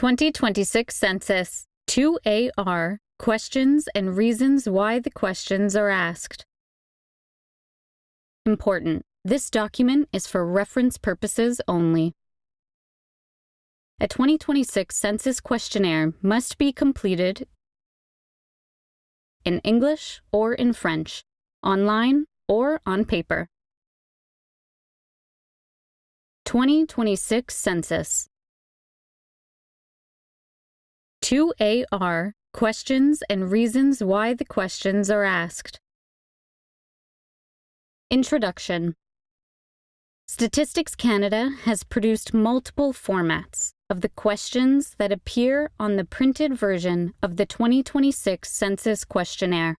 2026 Census 2A-R Questions and reasons why the questions are asked. Important. This document is for reference purposes only. A 2026 Census questionnaire must be completed in English or in French, online or on paper. 2026 Census 2A-R Questions and reasons why the questions are asked. Introduction. Statistics Canada has produced multiple formats of the questions that appear on the printed version of the 2026 Census questionnaire.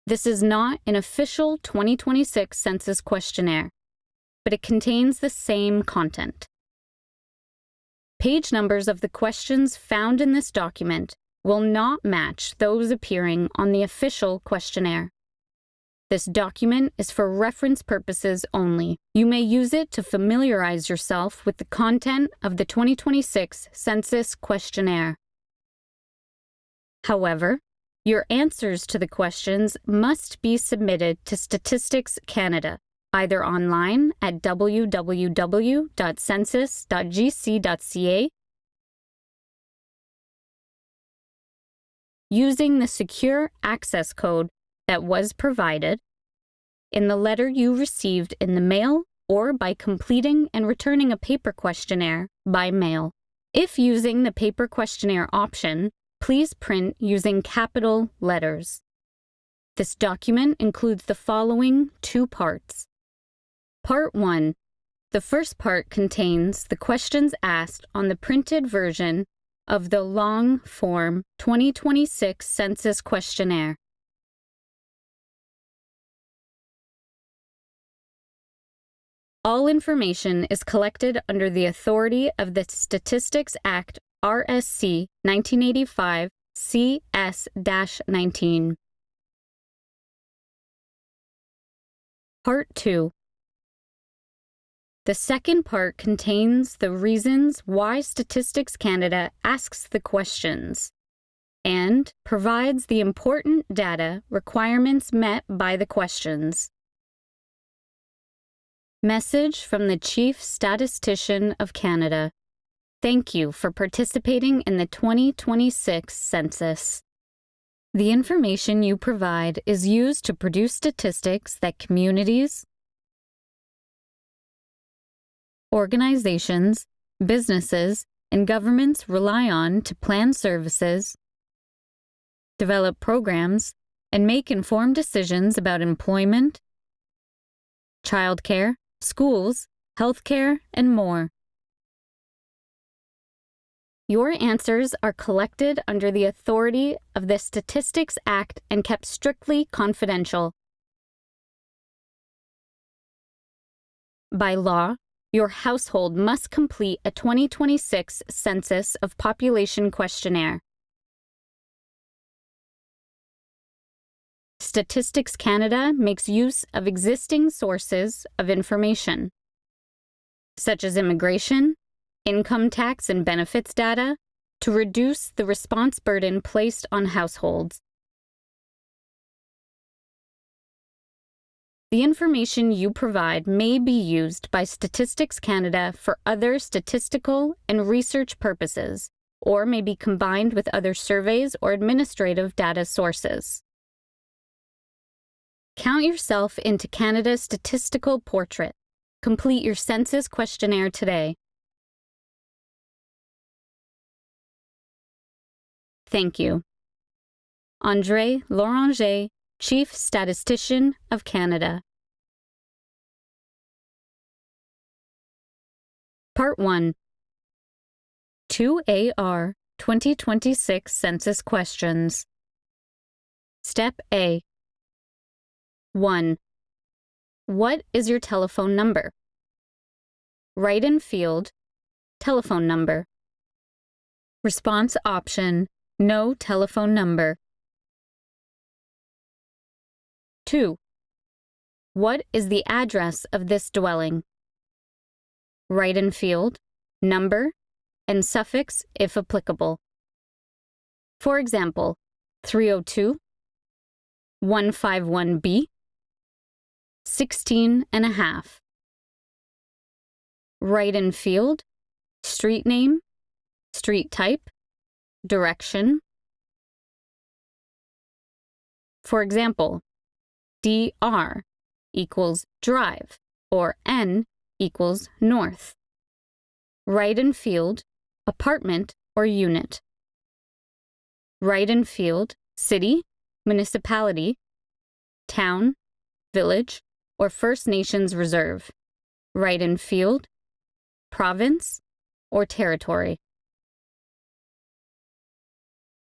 This is not an official 2026 Census questionnaire, but it contains the same content. Page numbers of the questions found in this document will not match those appearing on the official questionnaire. This document is for reference purposes only. You may use it to familiarize yourself with the content of the 2026 Census questionnaire. However, your answers to the questions must be submitted to Statistics Canada, either online at www.census.gc.ca, using the secure access code that was provided in the letter you received in the mail, or by completing and returning a paper questionnaire by mail. If using the paper questionnaire option, please print using capital letters. This document includes the following 2 parts. Part 1. The first part contains the questions asked on the printed version of the long-form 2026 Census questionnaire. All information is collected under the authority of the Statistics Act RSC 1985 CS-19. Part 2. The second part contains the reasons why Statistics Canada asks the questions and provides the important data requirements met by the questions. Message from the Chief Statistician of Canada. Thank you for participating in the 2026 Census. The information you provide is used to produce statistics that communities, organizations, businesses, and governments rely on to plan services, develop programs, and make informed decisions about employment, childcare, schools, healthcare, and more. Your answers are collected under the authority of the Statistics Act and kept strictly confidential. By law, your household must complete a 2026 Census of Population questionnaire. Statistics Canada makes use of existing sources of information, such as immigration, income tax and benefits data, to reduce the response burden placed on households. The information you provide may be used by Statistics Canada for other statistical and research purposes, or may be combined with other surveys or administrative data sources. Count yourself into Canada's statistical portrait. Complete your census questionnaire today. Thank you. André Loranger, Chief Statistician of Canada. Part 1. 2A-R 2026 Census Questions. Step A. 1. What is your telephone number? Write in field, telephone number. Response option, no telephone number. 2. What is the address of this dwelling? Write in field, number, and suffix if applicable. For example, 302, 151B, 16.5. Write in field, street name, street type, direction. For example, DR equals drive, or N equals north. Write in field, apartment or unit. Write in field, city, municipality, town, village, or First Nations reserve. Write in field, province, or territory.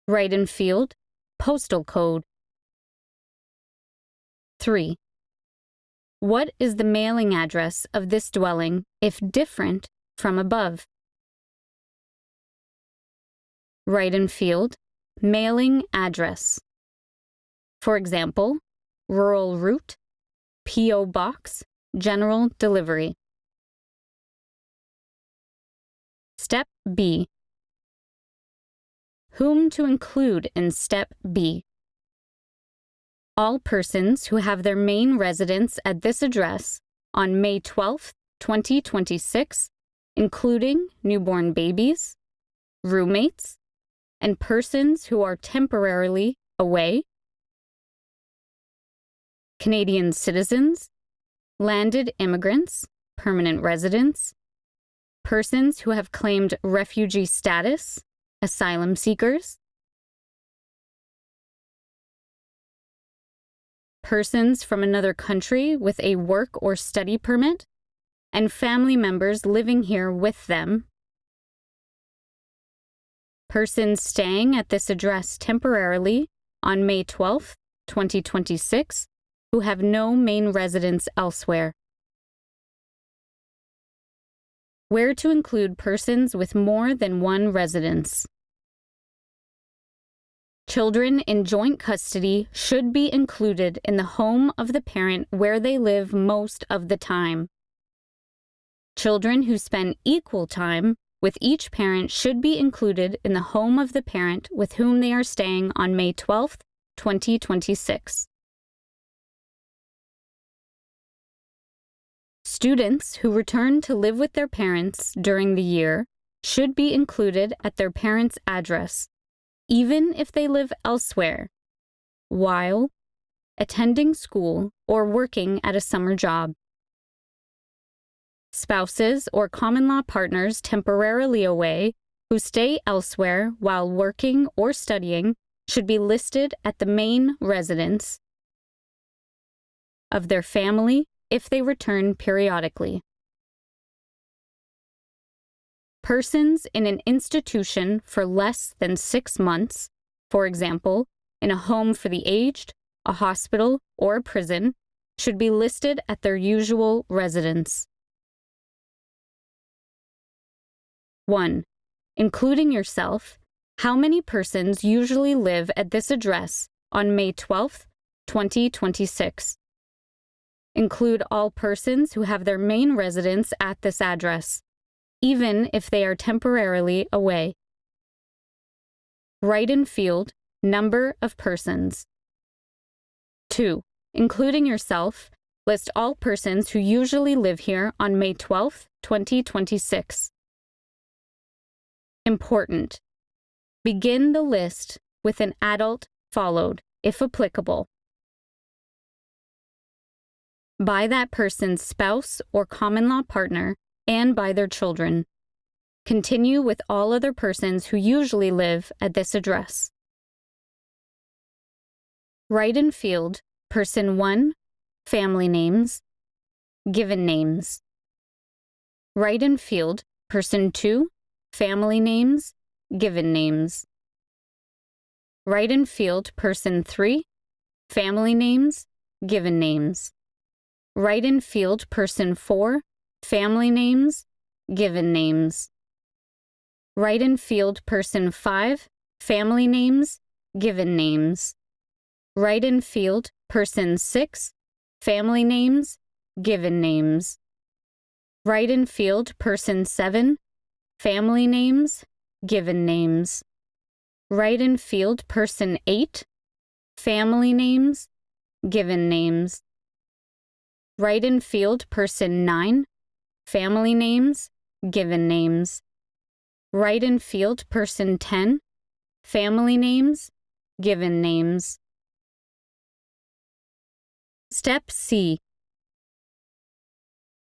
Write in field, postal code. 3. What is the mailing address of this dwelling if different from above? Write in field, mailing address. For example, rural route, P.O. Box, general delivery. Step B. Whom to include in Step B? All persons who have their main residence at this address on May 12, 2026, including newborn babies, roommates, and persons who are temporarily away, Canadian citizens, landed immigrants, permanent residents, persons who have claimed refugee status, asylum seekers, persons from another country with a work or study permit, and family members living here with them, persons staying at this address temporarily on May 12, 2026, who have no main residence elsewhere. Where to include persons with more than one residence. Children in joint custody should be included in the home of the parent where they live most of the time. Children who spend equal time with each parent should be included in the home of the parent with whom they are staying on May 12, 2026. Students who return to live with their parents during the year should be included at their parents' address, even if they live elsewhere, while attending school or working at a summer job. Spouses or common-law partners temporarily away who stay elsewhere while working or studying should be listed at the main residence of their family if they return periodically. Persons in an institution for less than 6 months, for example, in a home for the aged, a hospital, or a prison, should be listed at their usual residence. 1. Including yourself, how many persons usually live at this address on May 12, 2026? Include all persons who have their main residence at this address, even if they are temporarily away. Write in field, number of persons. 2. Including yourself, list all persons who usually live here on May 12, 2026. Important. Begin the list with an adult followed, if applicable, by that person's spouse or common-law partner and by their children. Continue with all other persons who usually live at this address. Write in field, person 1, family names, given names. Write in field, person 2, family names, given names. Write in field, person 3, family names, given names. Write in field, person 4, family names, given names. Write in field, person 5, family names, given names. Write in field, person 6, family names, given names. Write in field, person 7, family names, given names. Write in field person 8, family names, given names. Write in field person 9, family names, given names. Write in field person 10, family names, given names. Step C.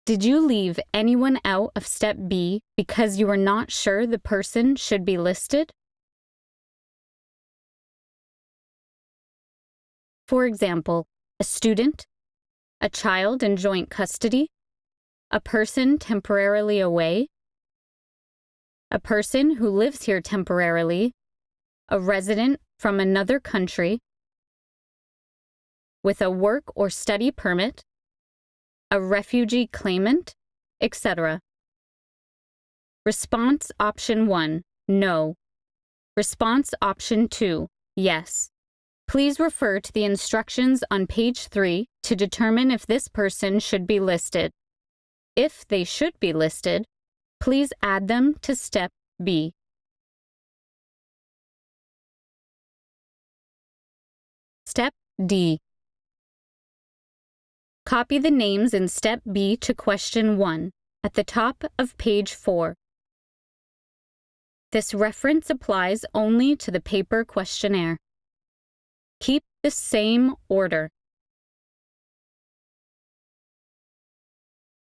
Did you leave anyone out of Step B because you were not sure the person should be listed? For example, a student, a child in joint custody, a person temporarily away, a person who lives here temporarily, a resident from another country, with a work or study permit, a refugee claimant, etc. Response option 1, no. Response option 2, yes. Please refer to the instructions on page 3 to determine if this person should be listed. If they should be listed, please add them to Step B. Step D. Copy the names in Step B to question 1 at the top of page 4. This reference applies only to the paper questionnaire. Keep the same order.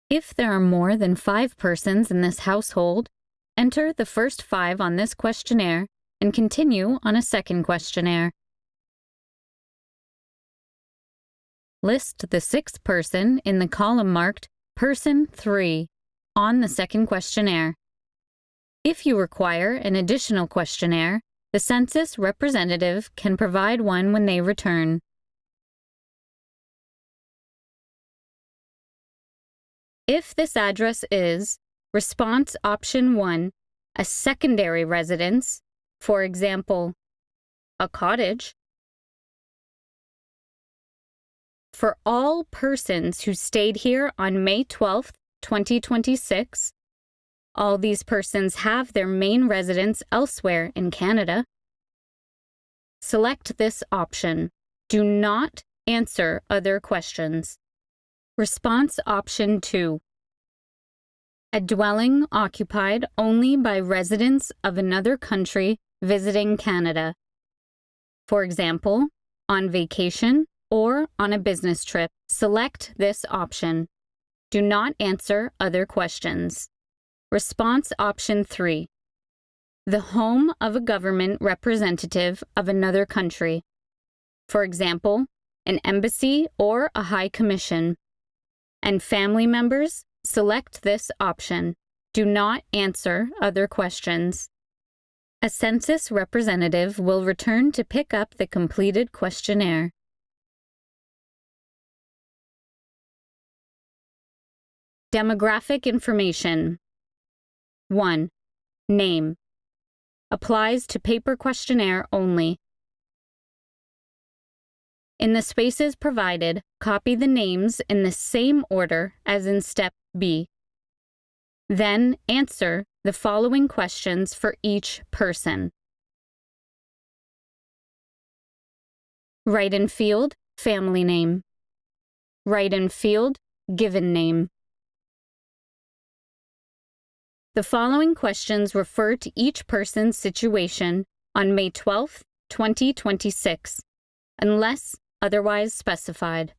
If there are more than 5 persons in this household, enter the first 5 on this questionnaire and continue on a second questionnaire. List the 6th person in the column marked Person 3 on the second questionnaire. If you require an additional questionnaire, the census representative can provide one when they return. If this address is response option 1, a secondary residence, for example, a cottage, for all persons who stayed here on May 12, 2026, all these persons have their main residence elsewhere in Canada. Select this option. Do not answer other questions. Response option 2. A dwelling occupied only by residents of another country visiting Canada. For example, on vacation or on a business trip. Select this option. Do not answer other questions. Response option 3. The home of a government representative of another country. For example, an embassy or a high commission. And family members, select this option. Do not answer other questions. A census representative will return to pick up the completed questionnaire. Demographic information. 1. Name. Applies to paper questionnaire only. In the spaces provided, copy the names in the same order as in Step B. Then answer the following questions for each person. Write in field, family name. Write in field, given name. The following questions refer to each person's situation on May 12, 2026, unless otherwise specified.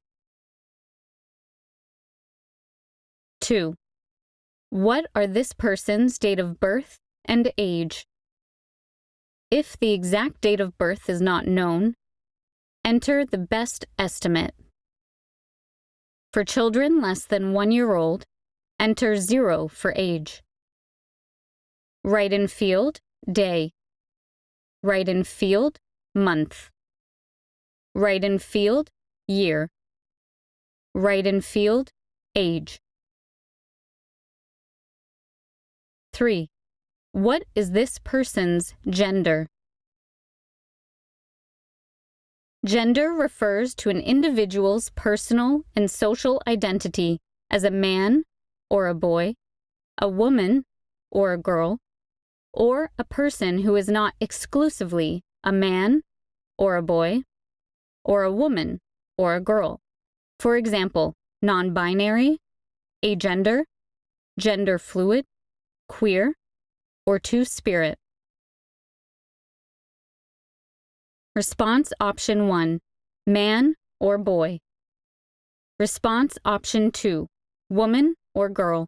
2. What are this person's date of birth and age? If the exact date of birth is not known, enter the best estimate. For children less than 1 year old, enter 0 for age. Write in field, day. Write in field, month. Write in field, year. Write in field, age. 3. What is this person's gender? Gender refers to an individual's personal and social identity as a man or a boy, a woman or a girl, or a person who is not exclusively a man or a boy, or a woman or a girl. For example, non-binary, agender, gender fluid, queer, or two-spirit. Response option 1, man or boy. Response option 2, woman or girl.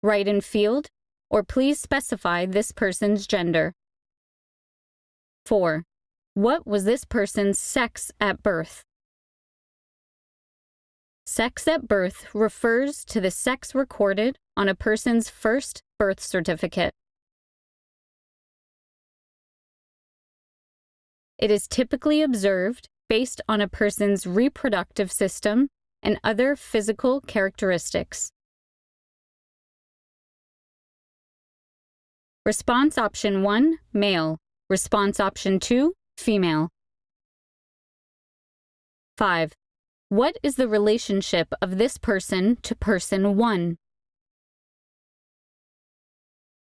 Write in field, or please specify this person's gender. 4. What was this person's sex at birth? Sex at birth refers to the sex recorded on a person's first birth certificate. It is typically observed based on a person's reproductive system and other physical characteristics. Response option 1, male. Response option 2, female. 5. What is the relationship of this person to person 1?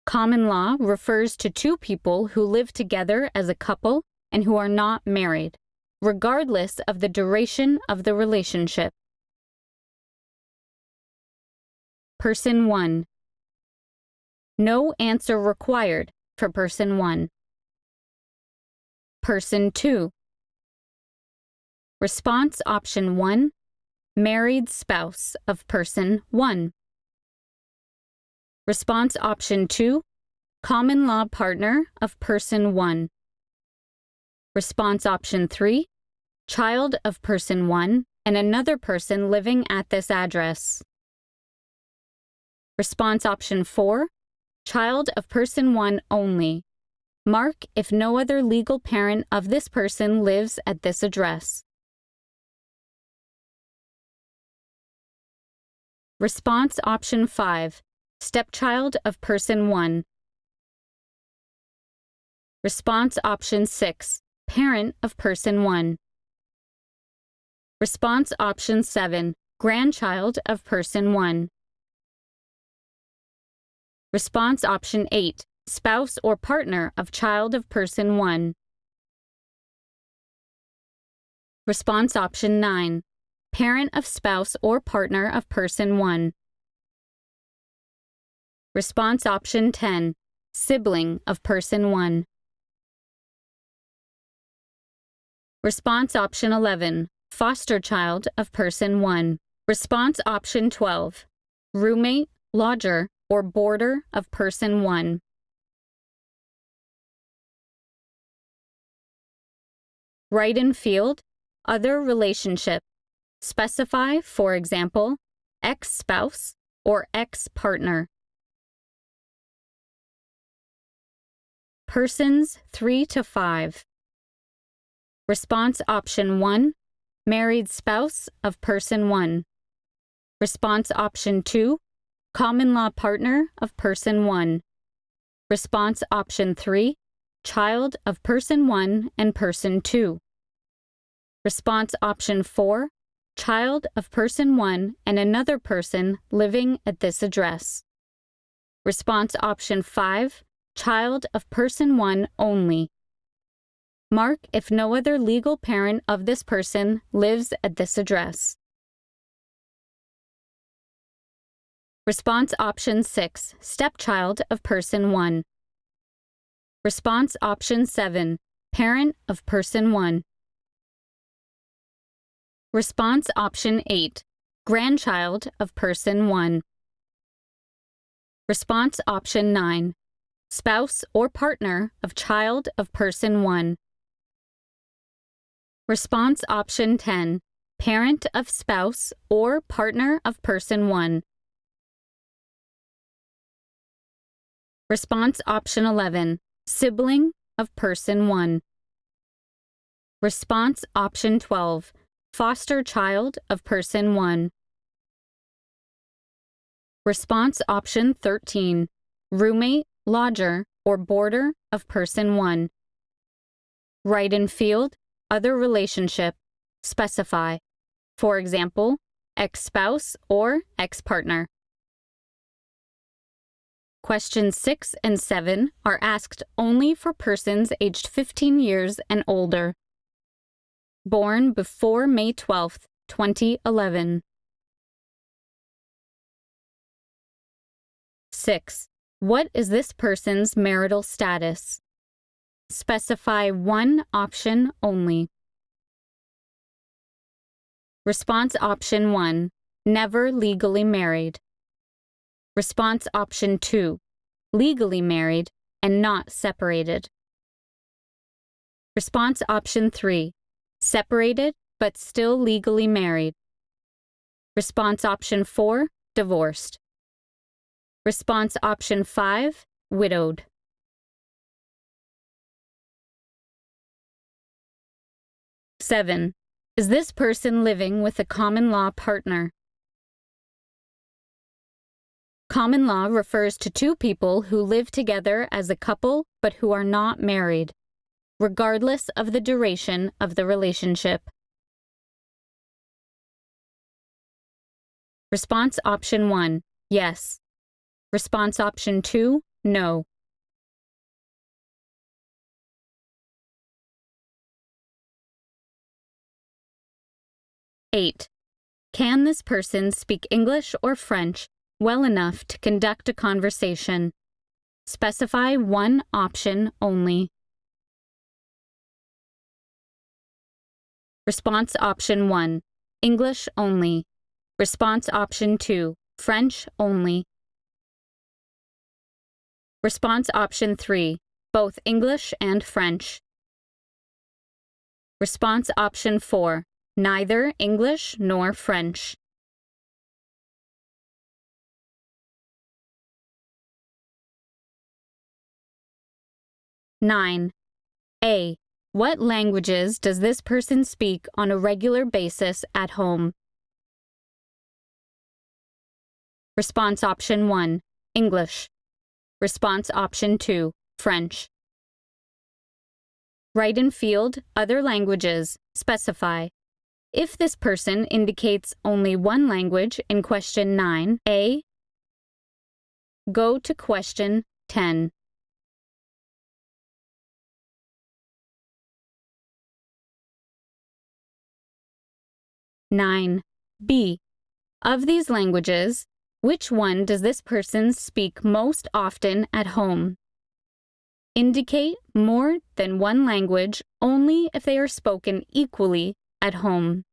Common law refers to two people who live together as a couple and who are not married, regardless of the duration of the relationship. Person 1. No answer required for person 1. Person 2. Response option 1, married spouse of person 1. Response option 2, common law partner of person 1. Response option 3, child of person 1 and another person living at this address. Response option 4, child of person 1 only. Mark if no other legal parent of this person lives at this address. Response option 5, stepchild of person 1. Response option 6, parent of person 1. Response option 7, grandchild of person 1. Response option 8, spouse or partner of child of person 1. Response option 9, parent of spouse or partner of person 1. Response option 10, sibling of person 1. Response option 11, foster child of person 1. Response option 12, roommate, lodger, or boarder of person 1. Write in field, other relationship. Specify, for example, ex-spouse or ex-partner. Persons 3 to 5. Response option 1, married spouse of person 1. Response option 2, common law partner of person 1. Response option 3, child of person 1 and person 2. Response option 4, child of person 1 and another person living at this address. Response option 5, child of person 1 only. Mark if no other legal parent of this person lives at this address. Response option 6, stepchild of person 1. Response option 7, parent of person 1. Response option 8, grandchild of person 1. Response option 9, spouse or partner of child of person 1. Response option 10, parent of spouse or partner of person 1. Response option 11, sibling of person 1. Response option 12, foster child of person 1. Response option 13, roommate, lodger, or boarder of person 1. Write in field, other relationship. Specify, for example, ex-spouse or ex-partner. Questions 6 and 7 are asked only for persons aged 15 years and older. Born before May 12, 2011. 6. What is this person's marital status? Specify one option only. Response option 1, never legally married. Response option 2, legally married and not separated. Response option 3, separated but still legally married. Response option 4, divorced. Response option 5, widowed. 7. Is this person living with a common law partner? Common law refers to two people who live together as a couple but who are not married, regardless of the duration of the relationship. Response option 1, yes. Response option 2, no. 8. Can this person speak English or French well enough to conduct a conversation? Specify one option only. Response option 1, English only. Response option 2, French only. Response option 3, both English and French. Response option 4, neither English nor French. 9. A. What languages does this person speak on a regular basis at home? Response option 1, English. Response option 2, French. Write in field, other languages, specify. If this person indicates only one language in question 9A, go to question 10. B. Of these languages, which one does this person speak most often at home? Indicate more than one language only if they are spoken equally at home.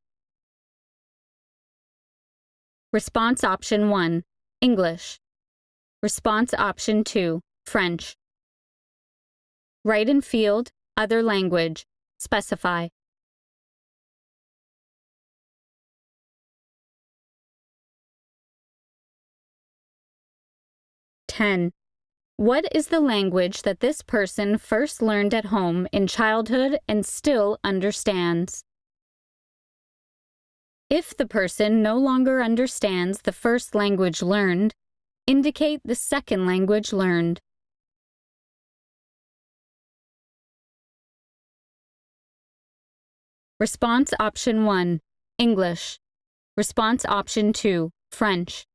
Response option 1, English. Response option 2, French. Write in field, other language, specify. What is the language that this person first learned at home in childhood and still understands? If the person no longer understands the first language learned, indicate the second language learned. Response option 1, English. Response option 2, French.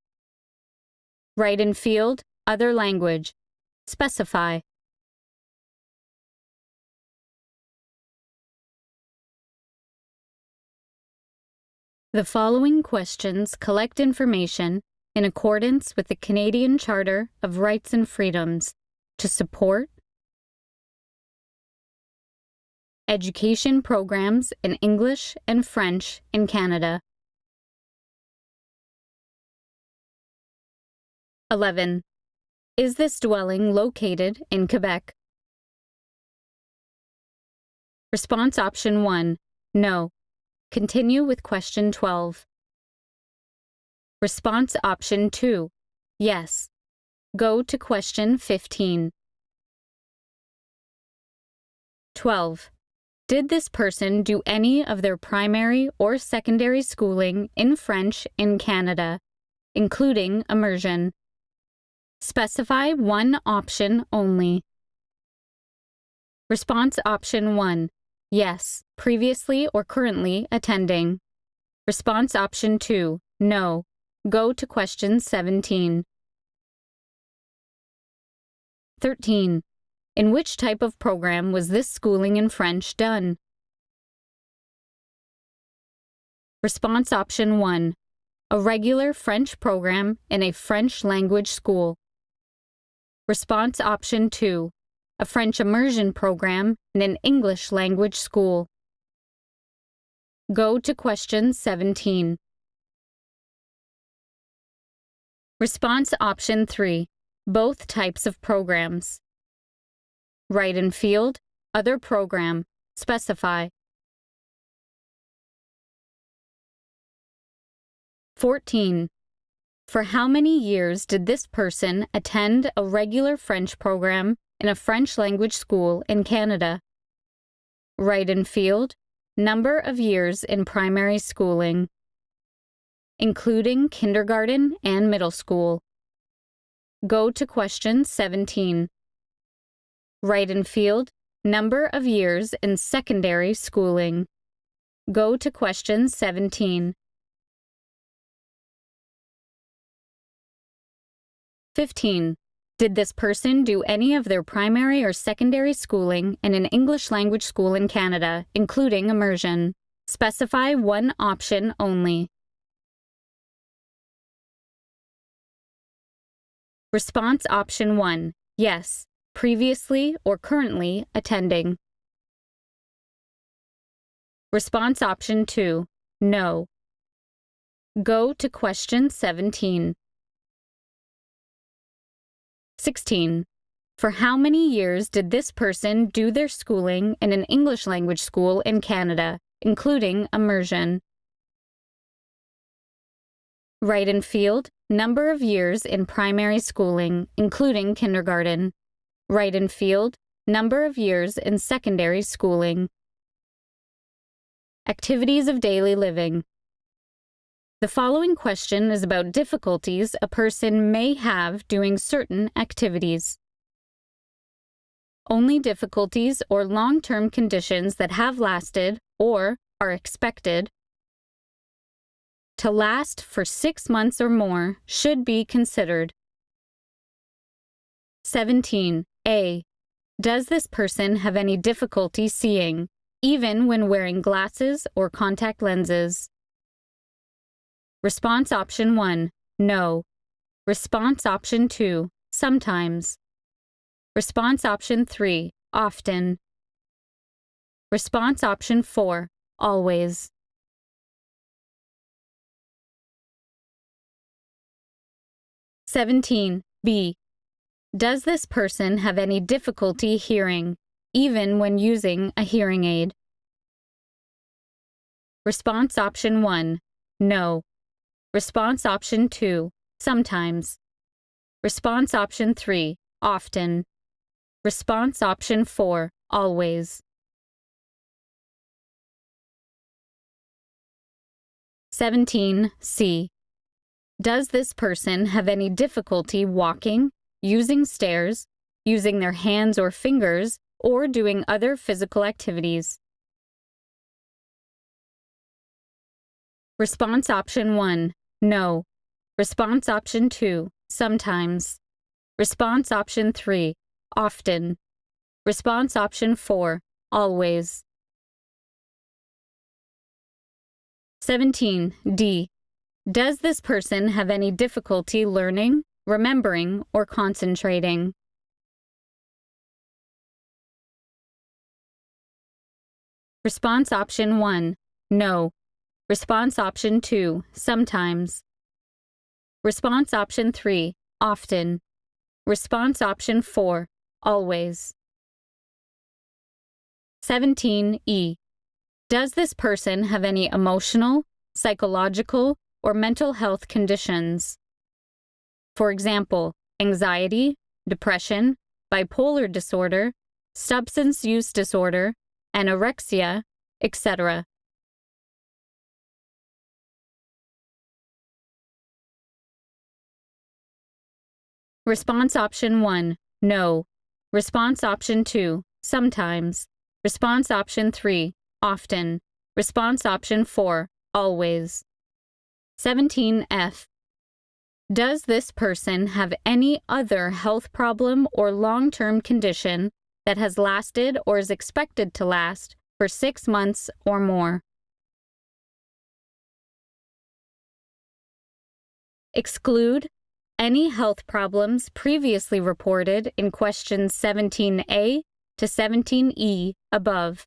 Write in field, other language, specify. The following questions collect information in accordance with the Canadian Charter of Rights and Freedoms to support education programs in English and French in Canada. 11. Is this dwelling located in Quebec? Response option 1, no. Continue with question 12. Response option 2, yes. Go to question 15. 12. Did this person do any of their primary or secondary schooling in French in Canada, including immersion? Specify one option only. Response option 1, yes, previously or currently attending. Response option 2, no. Go to question 17. 13. In which type of program was this schooling in French done? Response option 1. A regular French program in a French language school. Response option 2. A French immersion program in an English language school. Go to question 17. Response option 3. Both types of programs. Write in field, other program, specify. 14. For how many years did this person attend a regular French program in a French language school in Canada? Write in field, number of years in primary schooling, including kindergarten and middle school. Go to question 17. Write in field, number of years in secondary schooling. Go to question 17. 15. Did this person do any of their primary or secondary schooling in an English language school in Canada, including immersion? Specify one option only. Response option 1. Yes, previously or currently attending. Response option 2. No. Go to question 17. 16. For how many years did this person do their schooling in an English language school in Canada, including immersion? Write in field, number of years in primary schooling, including kindergarten. Write in field, number of years in secondary schooling. Activities of daily living. The following question is about difficulties a person may have doing certain activities. Only difficulties or long-term conditions that have lasted or are expected to last for 6 months or more should be considered. 17. A. Does this person have any difficulty seeing, even when wearing glasses or contact lenses? Response option 1. No. Response option 2. Sometimes. Response option 3. Often. Response option 4. Always. B. Does this person have any difficulty hearing, even when using a hearing aid? Response option 1. No. Response option 2. Sometimes. Response option 3. Often. Response option 4. Always. 17C. Does this person have any difficulty walking, using stairs, using their hands or fingers, or doing other physical activities? Response option 1. No. Response option 2. Sometimes. Response option 3. Often. Response option 4. Always. 17D. Does this person have any difficulty learning, remembering, or concentrating? Response option 1. No. Response option 2. Sometimes. Response option 3. Often. Response option 4. Always. 17E. Does this person have any emotional, psychological, or mental health conditions? For example, anxiety, depression, bipolar disorder, substance use disorder, anorexia, etc. Response option 1. No. Response option 2. Sometimes. Response option 3. Often. Response option 4. Always. 17F. Does this person have any other health problem or long-term condition that has lasted or is expected to last for 6 months or more? Exclude any health problems previously reported in questions 17A to 17E above.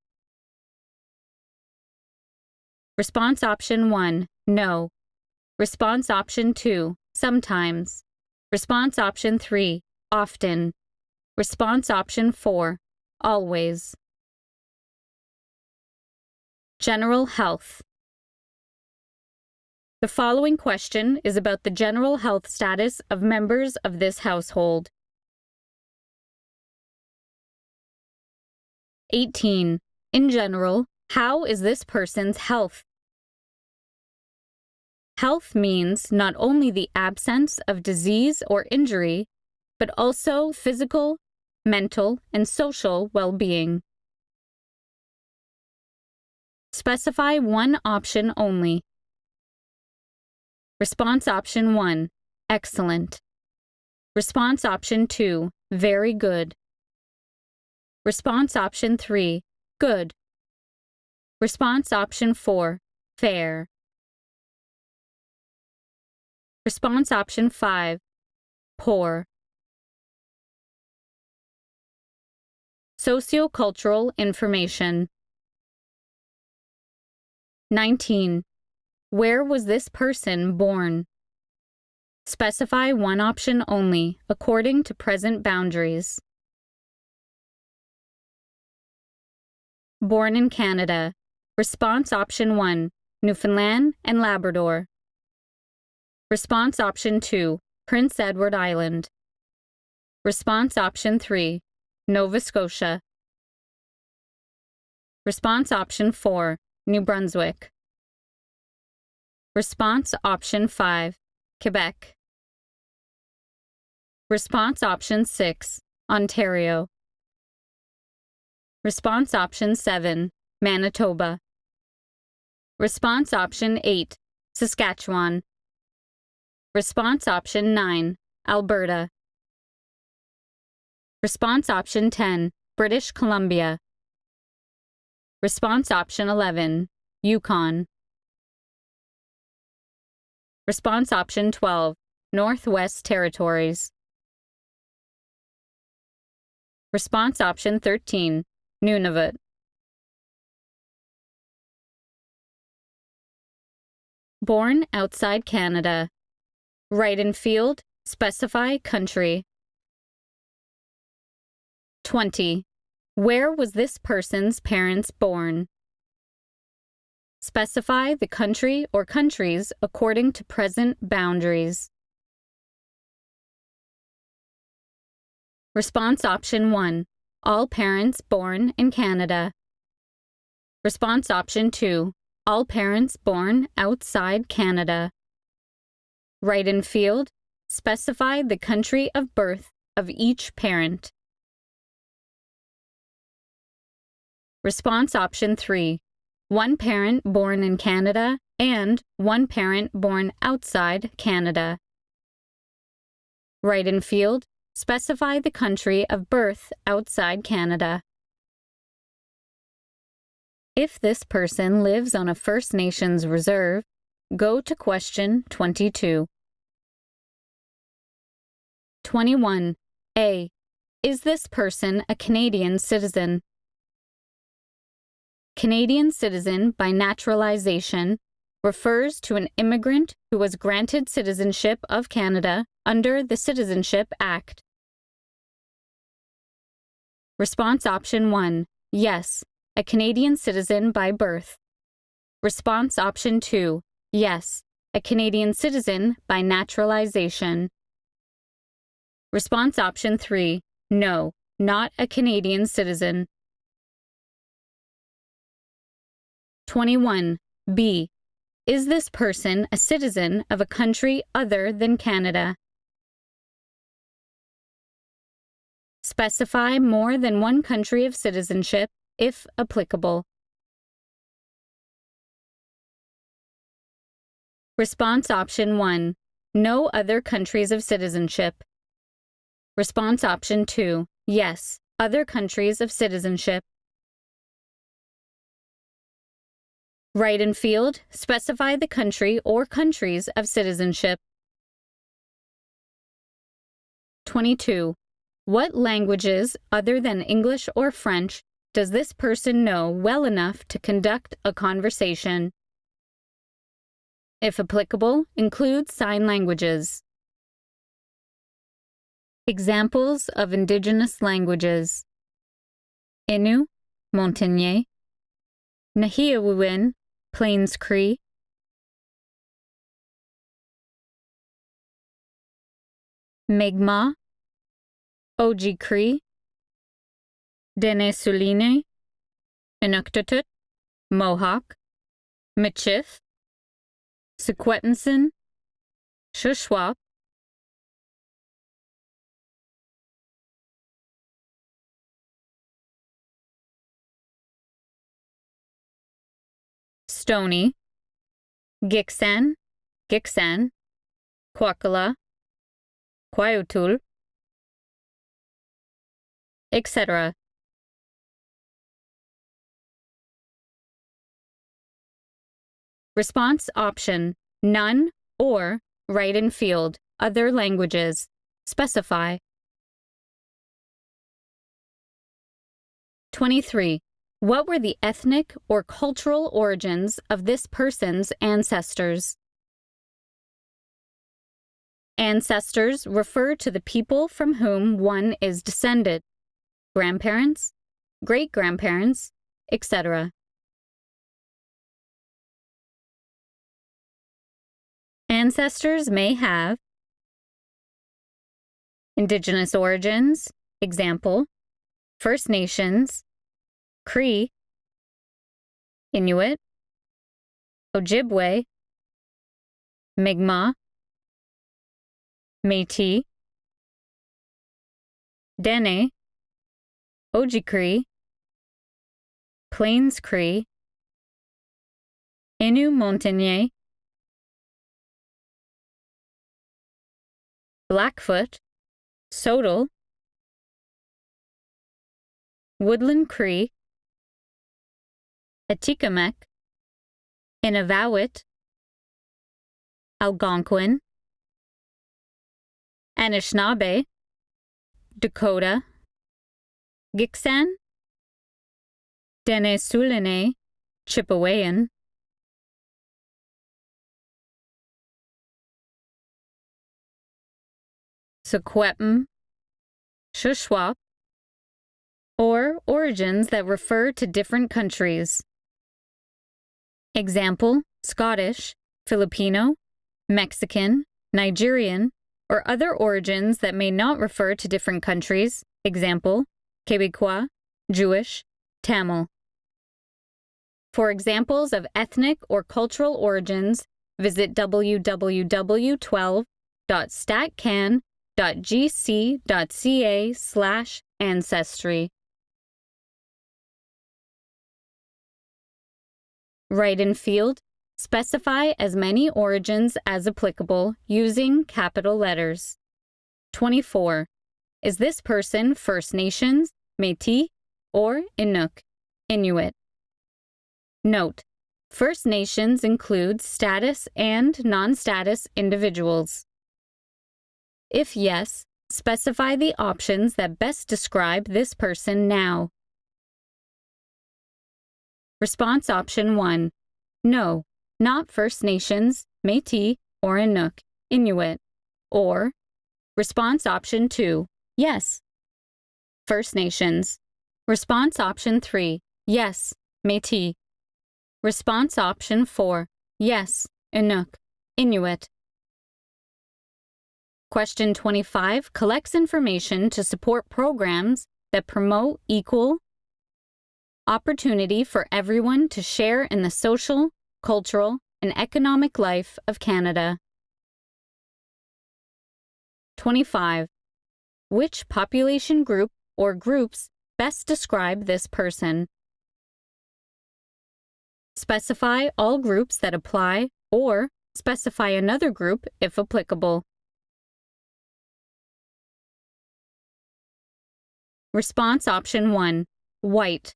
Response option 1, no. Response option 2, sometimes. Response option 3, often. Response option 4, always. General health. The following question is about the general health status of members of this household. 18. In general, how is this person's health? Health means not only the absence of disease or injury, but also physical, mental, and social well-being. Specify one option only. Response option 1, excellent. Response option 2, very good. Response option 3, good. Response option 4, fair. Response option 5, poor. Sociocultural information. 19. Where was this person born? Specify one option only, according to present boundaries. Born in Canada. Response option 1, Newfoundland and Labrador. Response option 2, Prince Edward Island. Response option 3, Nova Scotia. Response option 4, New Brunswick. Response option 5, Quebec. Response option 6, Ontario. Response option 7, Manitoba. Response option 8, Saskatchewan. Response option 9, Alberta. Response option 10, British Columbia. Response option 11, Yukon. Response option 12, Northwest Territories. Response option 13, Nunavut. Born outside Canada. Write in field, specify country. 20. Where was this person's parents born? Specify the country or countries according to present boundaries. Response option 1, all parents born in Canada. Response option 2, all parents born outside Canada. Write in field, specify the country of birth of each parent. Response option 3, one parent born in Canada and one parent born outside Canada. Write in field, specify the country of birth outside Canada. If this person lives on a First Nations reserve, go to question 22. 21. A. Is this person a Canadian citizen? Canadian citizen by naturalization refers to an immigrant who was granted citizenship of Canada under the Citizenship Act. Response option 1, yes, a Canadian citizen by birth. Response option 2, yes, a Canadian citizen by naturalization. Response option 3, no, not a Canadian citizen. 21. B. Is this person a citizen of a country other than Canada? Specify more than one country of citizenship, if applicable. Response option 1, no other countries of citizenship. Response option 2, yes, other countries of citizenship. Write in field, specify the country or countries of citizenship. 22. What languages, other than English or French, does this person know well enough to conduct a conversation? If applicable, include sign languages. Examples of Indigenous languages: Innu, Montagnais; Nahiawin, Plains Cree; Mi'kmaq, Oji Cree; Dene Suline, Inuktitut, Mohawk; Michif, Secwepemc, Shuswap; Stoney, Gixan, Gixan; Kwakala, Kwaiutul, etc. Response option: none or write in field, other languages. Specify. 23. What were the ethnic or cultural origins of this person's ancestors? Ancestors refer to the people from whom one is descended: grandparents, great-grandparents, etc. Ancestors may have Indigenous origins, example, First Nations, Cree, Inuit, Ojibwe, Mi'kmaq, Métis, Dene, Oji Cree, Plains Cree, Innu Montagnais, Blackfoot, Sodal, Woodland Cree, Atikamekw, Inavawit, Algonquin, Anishinaabe, Dakota, Gixan, Dene Suline, Chippewayan, Secwepemc, Shuswap, or origins that refer to different countries. Example, Scottish, Filipino, Mexican, Nigerian, or other origins that may not refer to different countries. Example, Quebecois, Jewish, Tamil. For examples of ethnic or cultural origins, visit www.statcan.gc.ca/ancestry. Write in field, specify as many origins as applicable using capital letters. 24. Is this person First Nations, Métis, or Inuk, Inuit? Note: First Nations include status and non-status individuals. If yes, specify the options that best describe this person now. Response option 1. No, not First Nations, Métis, or Inuk, Inuit. Or response option 2. Yes, First Nations. Response option 3. Yes, Métis. Response option 4. Yes, Inuk, Inuit. Question 25 collects information to support programs that promote equal opportunity for everyone to share in the social, cultural, and economic life of Canada. 25. Which population group or groups best describe this person? Specify all groups that apply or specify another group if applicable. Response option 1, white.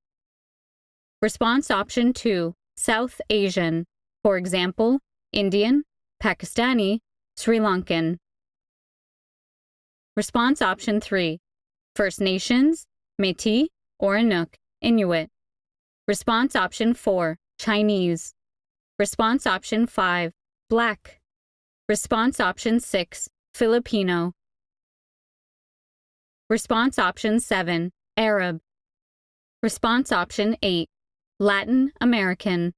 Response option 2, South Asian, for example, Indian, Pakistani, Sri Lankan. Response option 3, First Nations, Métis, or Inuk, Inuit. Response option 4, Chinese. Response option 5, Black. Response option 6, Filipino. Response option 7, Arab. Response option 8, Latin American.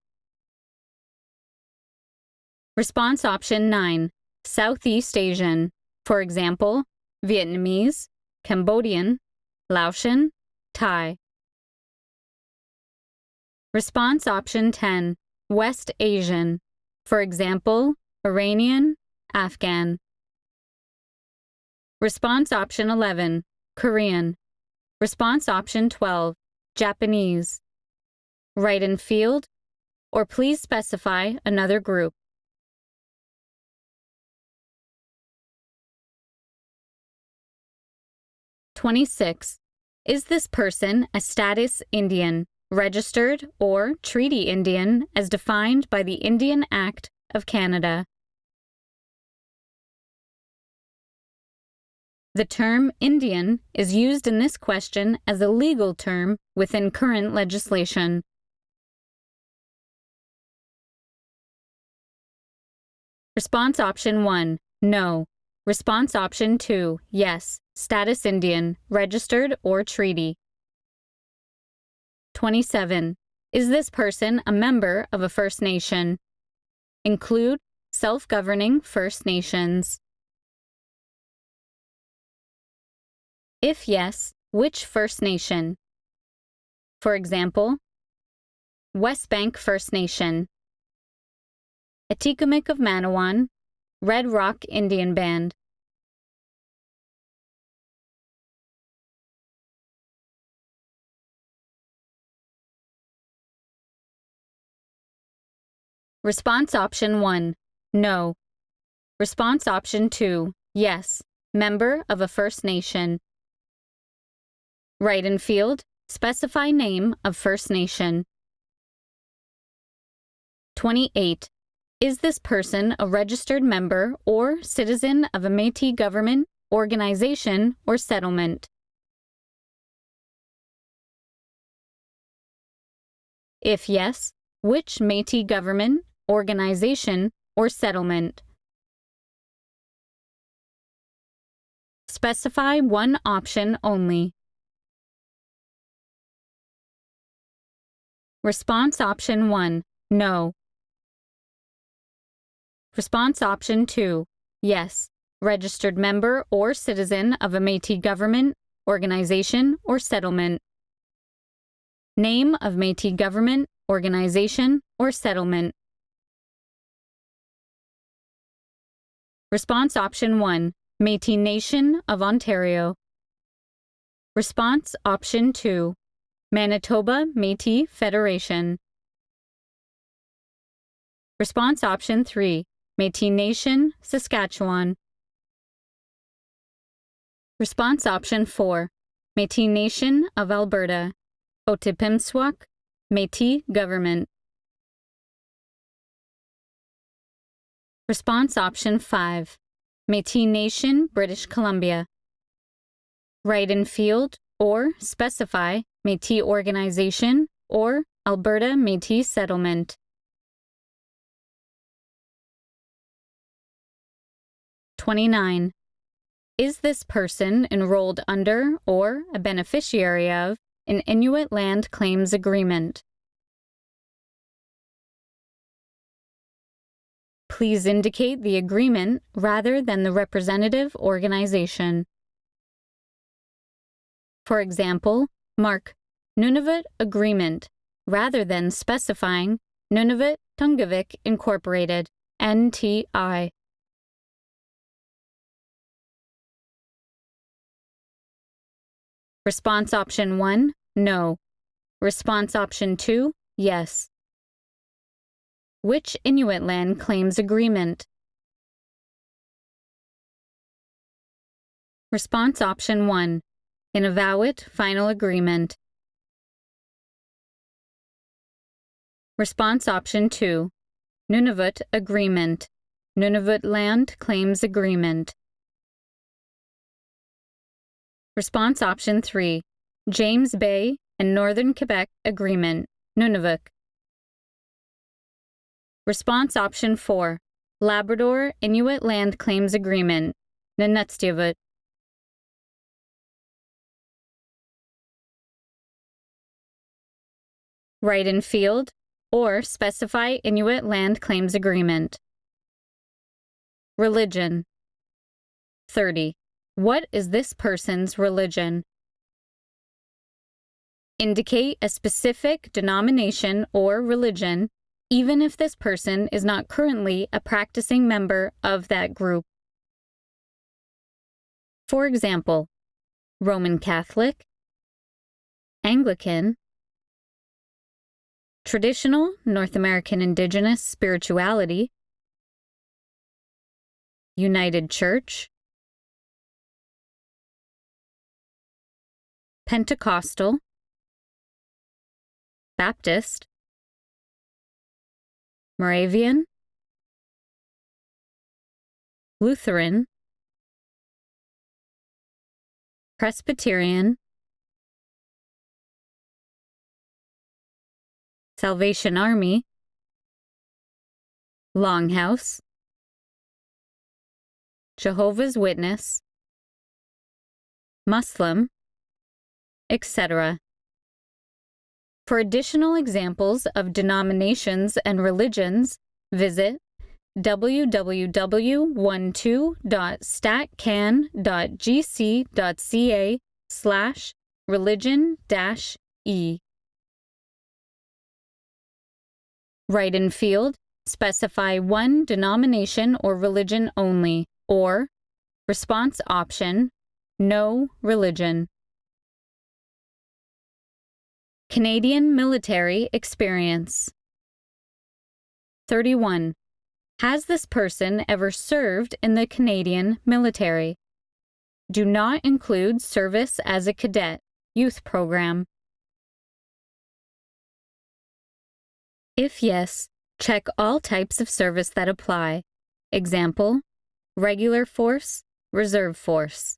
Response option 9, Southeast Asian, for example, Vietnamese, Cambodian, Laotian, Thai. Response option 10, West Asian, for example, Iranian, Afghan. Response option 11, Korean. Response option 12, Japanese. Write in field, or please specify another group. (26) Is this person a status Indian, registered or treaty Indian as defined by the Indian Act of Canada? The term Indian is used in this question as a legal term within current legislation. Response option 1, no. Response option 2, yes, status Indian, registered or treaty. 27. Is this person a member of a First Nation? Include self-governing First Nations. If yes, which First Nation? For example, West Bank First Nation, Atikamekw of Manawan, Red Rock Indian Band. Response option 1, no. Response option 2, yes, member of a First Nation. Write in field, specify name of First Nation. 28. Is this person a registered member or citizen of a Métis government, organization, or settlement? If yes, which Métis government, organization, or settlement? Specify one option only. Response option 1, no. Response option 2, yes, registered member or citizen of a Métis government, organization, or settlement. Name of Métis government, organization, or settlement. Response option 1, Métis Nation of Ontario. Response option 2, Manitoba Métis Federation. Response option 3, Métis Nation, Saskatchewan. Response option 4, Métis Nation of Alberta, Otipemisiwak, Métis Government. Response option 5, Métis Nation, British Columbia. Write in field or specify Métis Organization or Alberta Métis Settlement. 29. Is this person enrolled under or a beneficiary of an Inuit Land Claims Agreement? Please indicate the agreement rather than the representative organization. For example, mark Nunavut Agreement rather than specifying Nunavut Tungavik Incorporated, NTI. Response option 1, no. Response option 2, yes. Which Inuit land claims agreement? Response option 1. Inavowit final agreement. Response option 2. Nunavut agreement. Nunavut land claims agreement. Response option 3. James Bay and Northern Quebec agreement. Nunavut. Response option 4. Labrador Inuit land claims agreement. Nunatsiavut. Write in field or specify Inuit land claims agreement. Religion. 30. What is this person's religion? Indicate a specific denomination or religion, even if this person is not currently a practicing member of that group. For example, Roman Catholic, Anglican, Traditional North American Indigenous Spirituality, United Church, Pentecostal, Baptist, Moravian, Lutheran, Presbyterian, Salvation Army, Longhouse, Jehovah's Witness, Muslim, etc. For additional examples of denominations and religions, visit www.statcan.gc.ca/religion-e. Write in field, specify one denomination or religion only, or response option, no religion. Canadian military experience. 31. Has this person ever served in the Canadian military? Do not include service as a cadet, youth program. If yes, check all types of service that apply. Example, regular force, reserve force.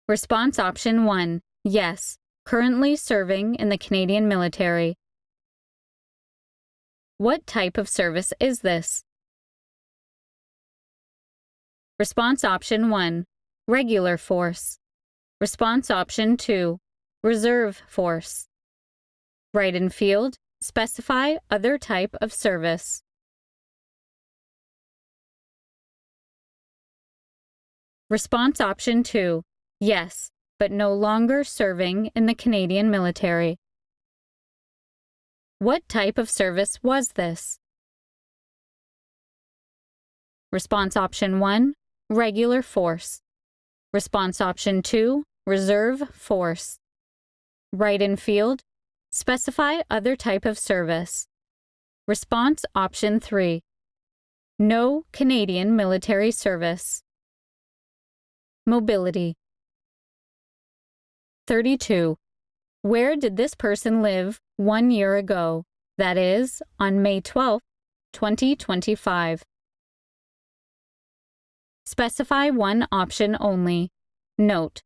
Response option 1, yes, currently serving in the Canadian military. What type of service is this? Response option 1, regular force. Response option 2, reserve force. Write in field, specify other type of service. Response option 2, yes, but no longer serving in the Canadian military. What type of service was this? Response option 1, regular force. Response option 2, reserve force. Write in field, specify other type of service. Response option 3, no Canadian military service. Mobility. 32. Where did this person live 1 year ago? That is, on May 12, 2025. Specify one option only. Note: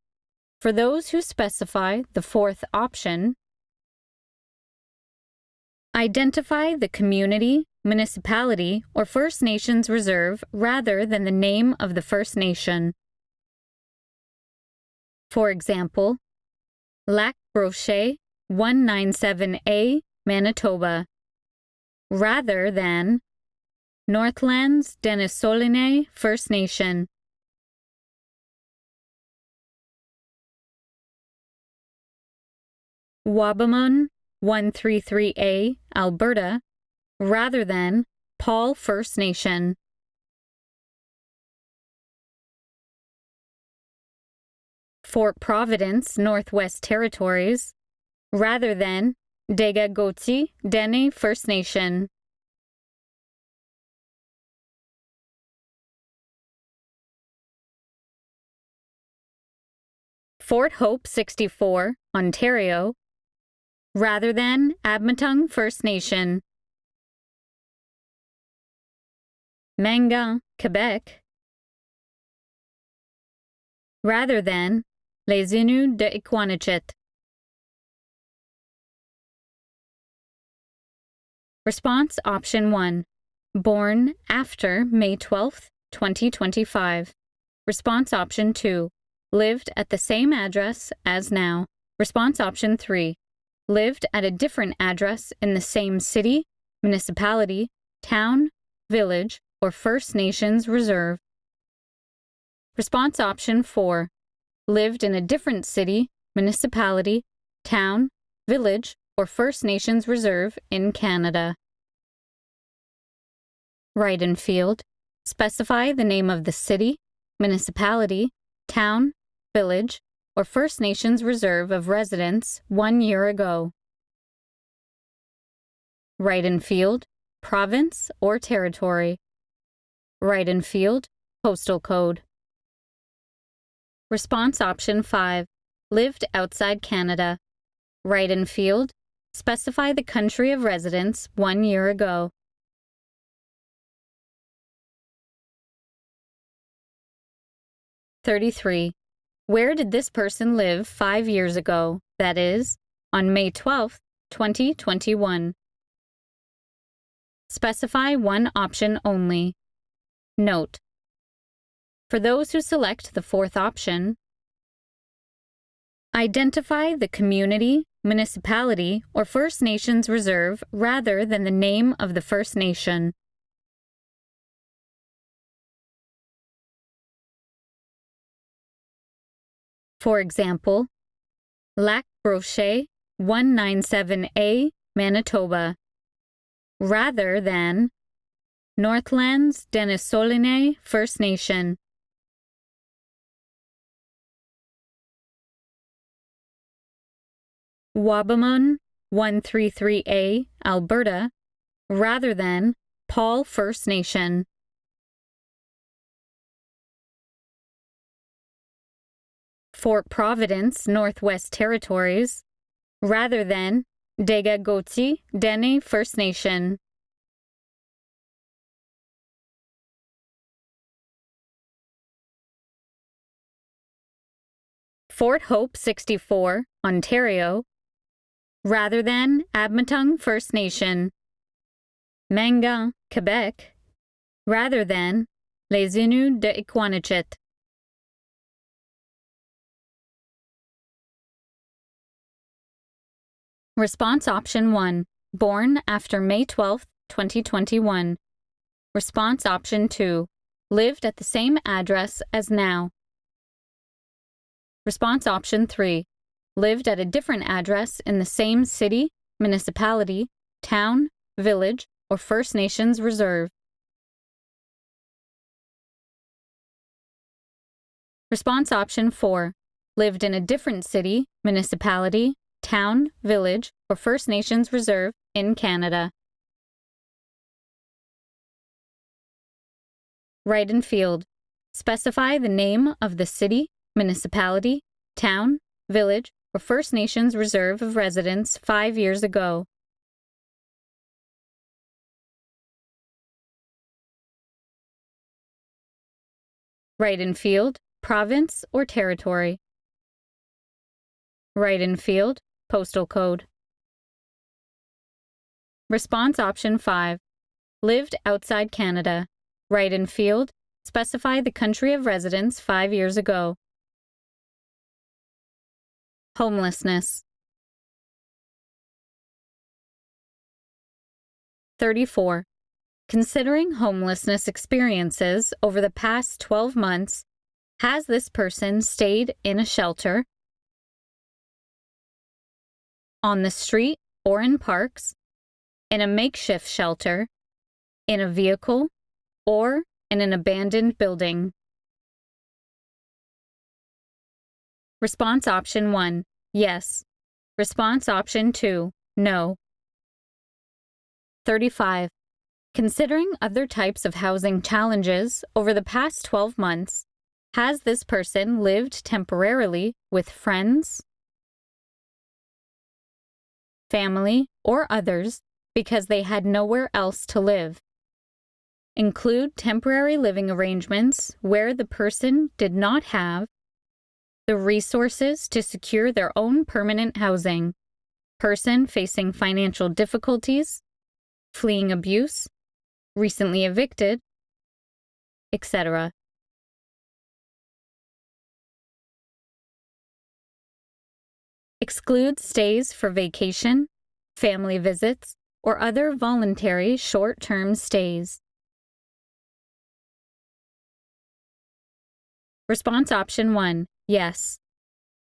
for those who specify the fourth option, identify the community, municipality, or First Nations reserve rather than the name of the First Nation. For example, Lac Brochet, 197A, Manitoba, rather than Northlands Denisoline First Nation. Wabamun, 133A, Alberta, rather than Paul First Nation. Fort Providence, Northwest Territories, rather than Dega Dene First Nation. Fort Hope 64, Ontario, rather than Admatung First Nation. Mangan, Quebec, rather than Les Inuits de Iquanichit. Response Option 1. Born after May 12, 2025. Response Option 2. Lived at the same address as now. Response Option 3. Lived at a different address in the same city, municipality, town, village, or First Nations reserve. Response Option 4. Lived in a different city, municipality, town, village, or First Nations reserve in Canada. Write in field. Specify the name of the city, municipality, town, village, or First Nations reserve of residence 1 year ago. Write in field. Province or territory. Write in field. Postal code. Response Option 5. Lived outside Canada. Write in field. Specify the country of residence 1 year ago. (33) Where did this person live 5 years ago, that is, on May 12, 2021? Specify one option only. Note: for those who select the fourth option, identify the community, municipality, or First Nations reserve rather than the name of the First Nation. For example, Lac Brochet 197A, Manitoba, rather than Northlands Denisoline First Nation. Wabamun 133A, Alberta, rather than Paul First Nation. Fort Providence, Northwest Territories, rather than Dega Dene First Nation. Fort Hope 64, Ontario, rather than Admatung First Nation. Mangan, Quebec, rather than Les Inuits de Iquanichit. Response Option 1. Born after May 12, 2021. Response Option 2. Lived at the same address as now. Response Option 3. Lived at a different address in the same city, municipality, town, village, or First Nations reserve. Response Option 4. Lived in a different city, municipality, town, village, or First Nations reserve in Canada. Write in field. Specify the name of the city, municipality, town, village, or First Nations reserve of residence 5 years ago. Write in field, province or territory. Write in field, postal code. Response Option 5. Lived outside Canada. Write in field. Specify the country of residence 5 years ago. Homelessness. 34. Considering homelessness experiences over the past 12 months, has this person stayed in a shelter, on the street or in parks, in a makeshift shelter, in a vehicle, or in an abandoned building? Response Option 1. Yes. Response Option 2. No. 35. Considering other types of housing challenges over the past 12 months, has this person lived temporarily with friends, family, or others because they had nowhere else to live? Include temporary living arrangements where the person did not have the resources to secure their own permanent housing, person facing financial difficulties, fleeing abuse, recently evicted, etc. Exclude stays for vacation, family visits, or other voluntary short-term stays. Response option 1, yes.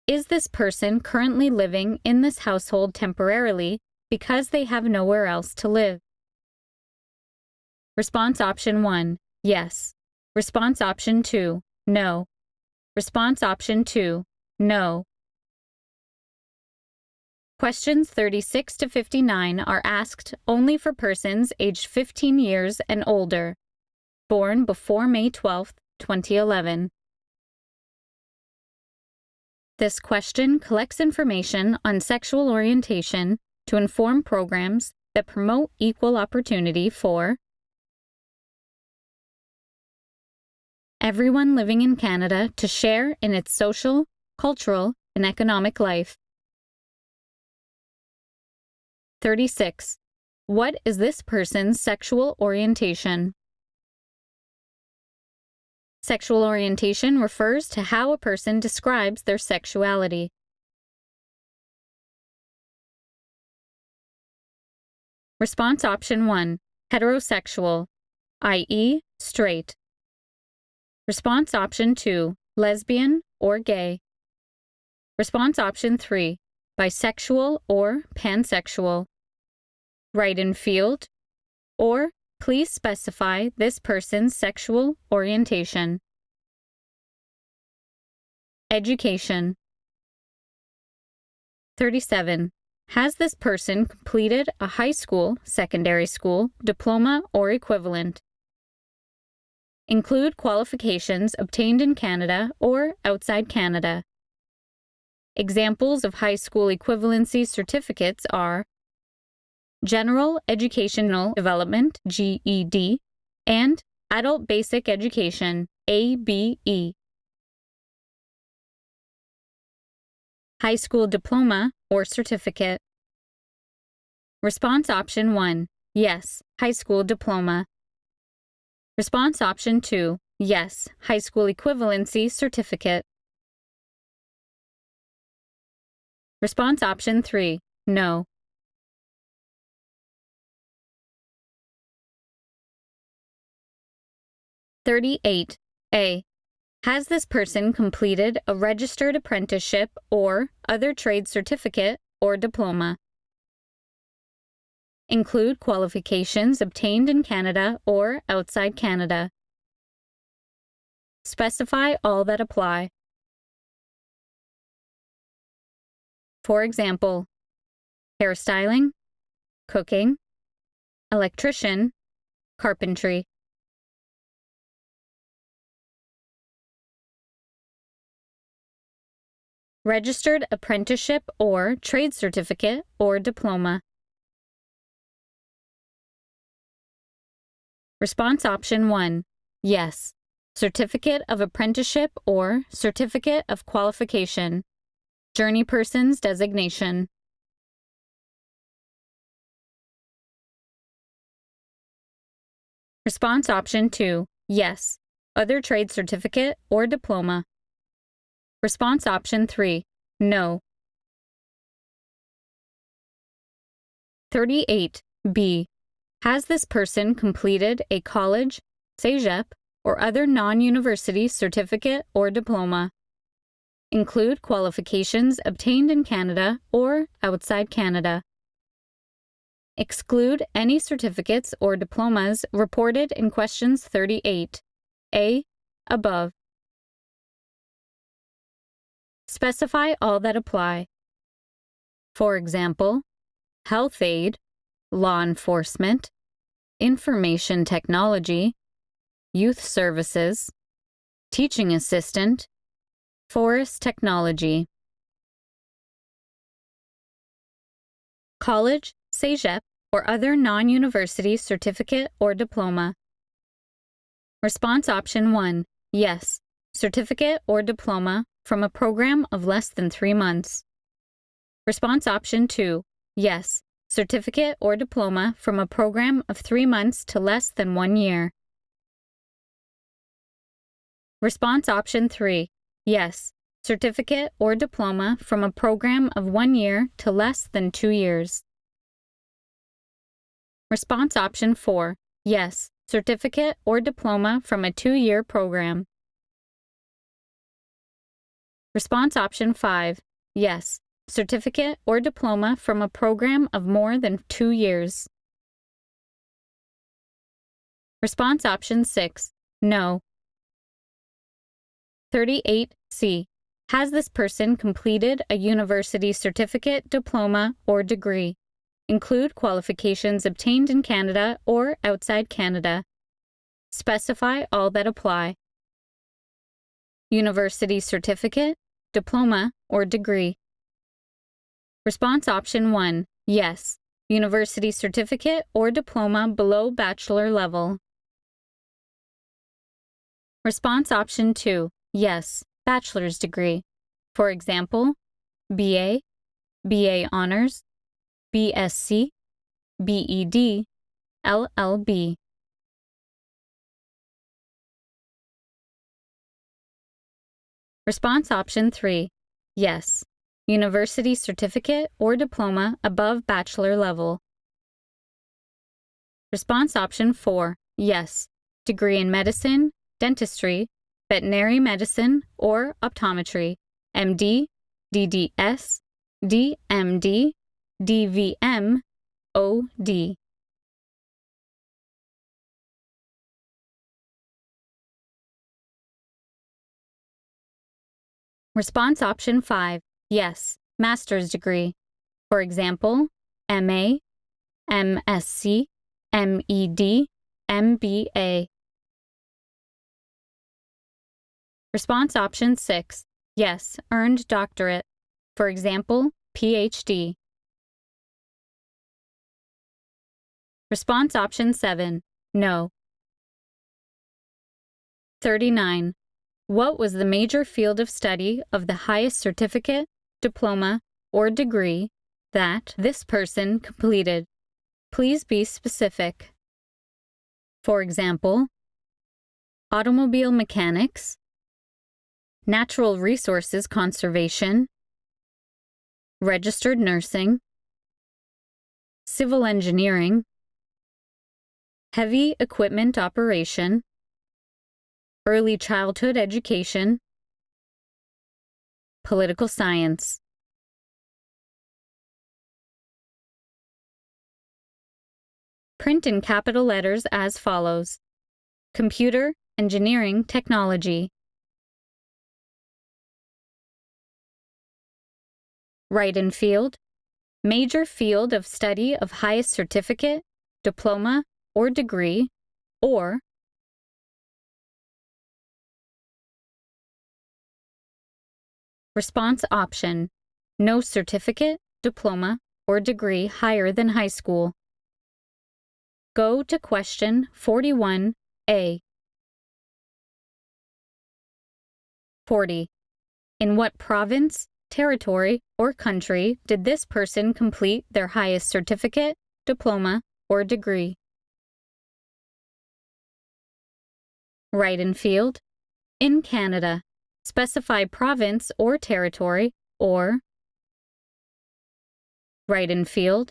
Is this person currently living in this household temporarily because they have nowhere else to live? Response option 1, yes. Response option 2, no. Response option 2, no. Questions 36 to 59 are asked only for persons aged 15 years and older, born before May 12, 2011. This question collects information on sexual orientation to inform programs that promote equal opportunity for everyone living in Canada to share in its social, cultural, and economic life. 36. What is this person's sexual orientation? Sexual orientation refers to how a person describes their sexuality. Response option 1, heterosexual, i.e., straight. Response option 2, lesbian or gay. Response option 3, bisexual or pansexual. Write in field, or please specify this person's sexual orientation. Education. 37. Has this person completed a high school, secondary school, diploma, or equivalent? Include qualifications obtained in Canada or outside Canada. Examples of high school equivalency certificates are General Educational Development, GED, and Adult Basic Education, ABE. High school diploma or certificate. Response option 1, yes, high school diploma. Response option 2, yes, high school equivalency certificate. Response option 3, no. 38. A. Has this person completed a registered apprenticeship or other trade certificate or diploma? Include qualifications obtained in Canada or outside Canada. Specify all that apply. For example, hairstyling, cooking, electrician, carpentry. Registered apprenticeship or trade certificate or diploma. Response option 1, yes. Certificate of apprenticeship or certificate of qualification. Journeyperson's designation. Response option 2, yes. Other trade certificate or diploma. Response option 3, no. 38. B. Has this person completed a college, cégep, or other non-university certificate or diploma? Include qualifications obtained in Canada or outside Canada. Exclude any certificates or diplomas reported in questions 38. A. Above. Specify all that apply. For example, health aid, law enforcement, information technology, youth services, teaching assistant, forest technology. College, cégep, or other non-university certificate or diploma. Response option 1, yes, certificate or diploma from a program of less than 3 months. Response option 2, yes, certificate or diploma from a program of 3 months to less than 1 year. Response option 3, yes, certificate or diploma from a program of 1 year to less than 2 years. Response option 4, yes, certificate or diploma from a 2-year program. Response option 5, yes, certificate or diploma from a program of more than 2 years. Response option 6, no. 38C. Has this person completed a university certificate, diploma, or degree? Include qualifications obtained in Canada or outside Canada. Specify all that apply. University certificate, diploma, or degree. Response option 1, yes, university certificate or diploma below bachelor level. Response option 2, yes, bachelor's degree. For example, BA, BA Honors, BSc, BEd, LLB. Response option 3, yes, university certificate or diploma above bachelor level. Response option 4, yes, degree in medicine, dentistry, veterinary medicine, or optometry, MD, DDS, DMD, DVM, OD. Response option 5, yes, master's degree. For example, MA, MSc, MEd, MBA. Response option 6, yes, earned doctorate. For example, PhD. Response option 7, no. 39. What was the major field of study of the highest certificate, diploma, or degree that this person completed? Please be specific. For example, automobile mechanics, natural resources conservation, registered nursing, civil engineering, heavy equipment operation, early childhood education, political science. Print in capital letters as follows: Computer, Engineering, Technology. Write in field, major field of study of highest certificate, diploma, or degree, or response option, no certificate, diploma, or degree higher than high school. Go to question 41A. 40. In what province, territory, or country did this person complete their highest certificate, diploma, or degree? Write in field, in Canada. Specify province or territory, or write in field,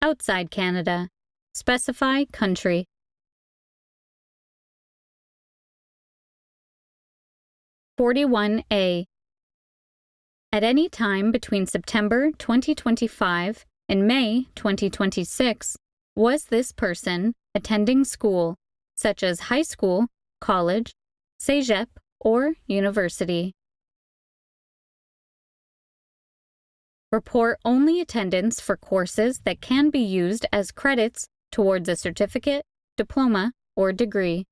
outside Canada. Specify country. (41A). At any time between September 2025 and May 2026, was this person attending school, such as high school, college, cégep, or university? Report only attendance for courses that can be used as credits towards a certificate, diploma, or degree.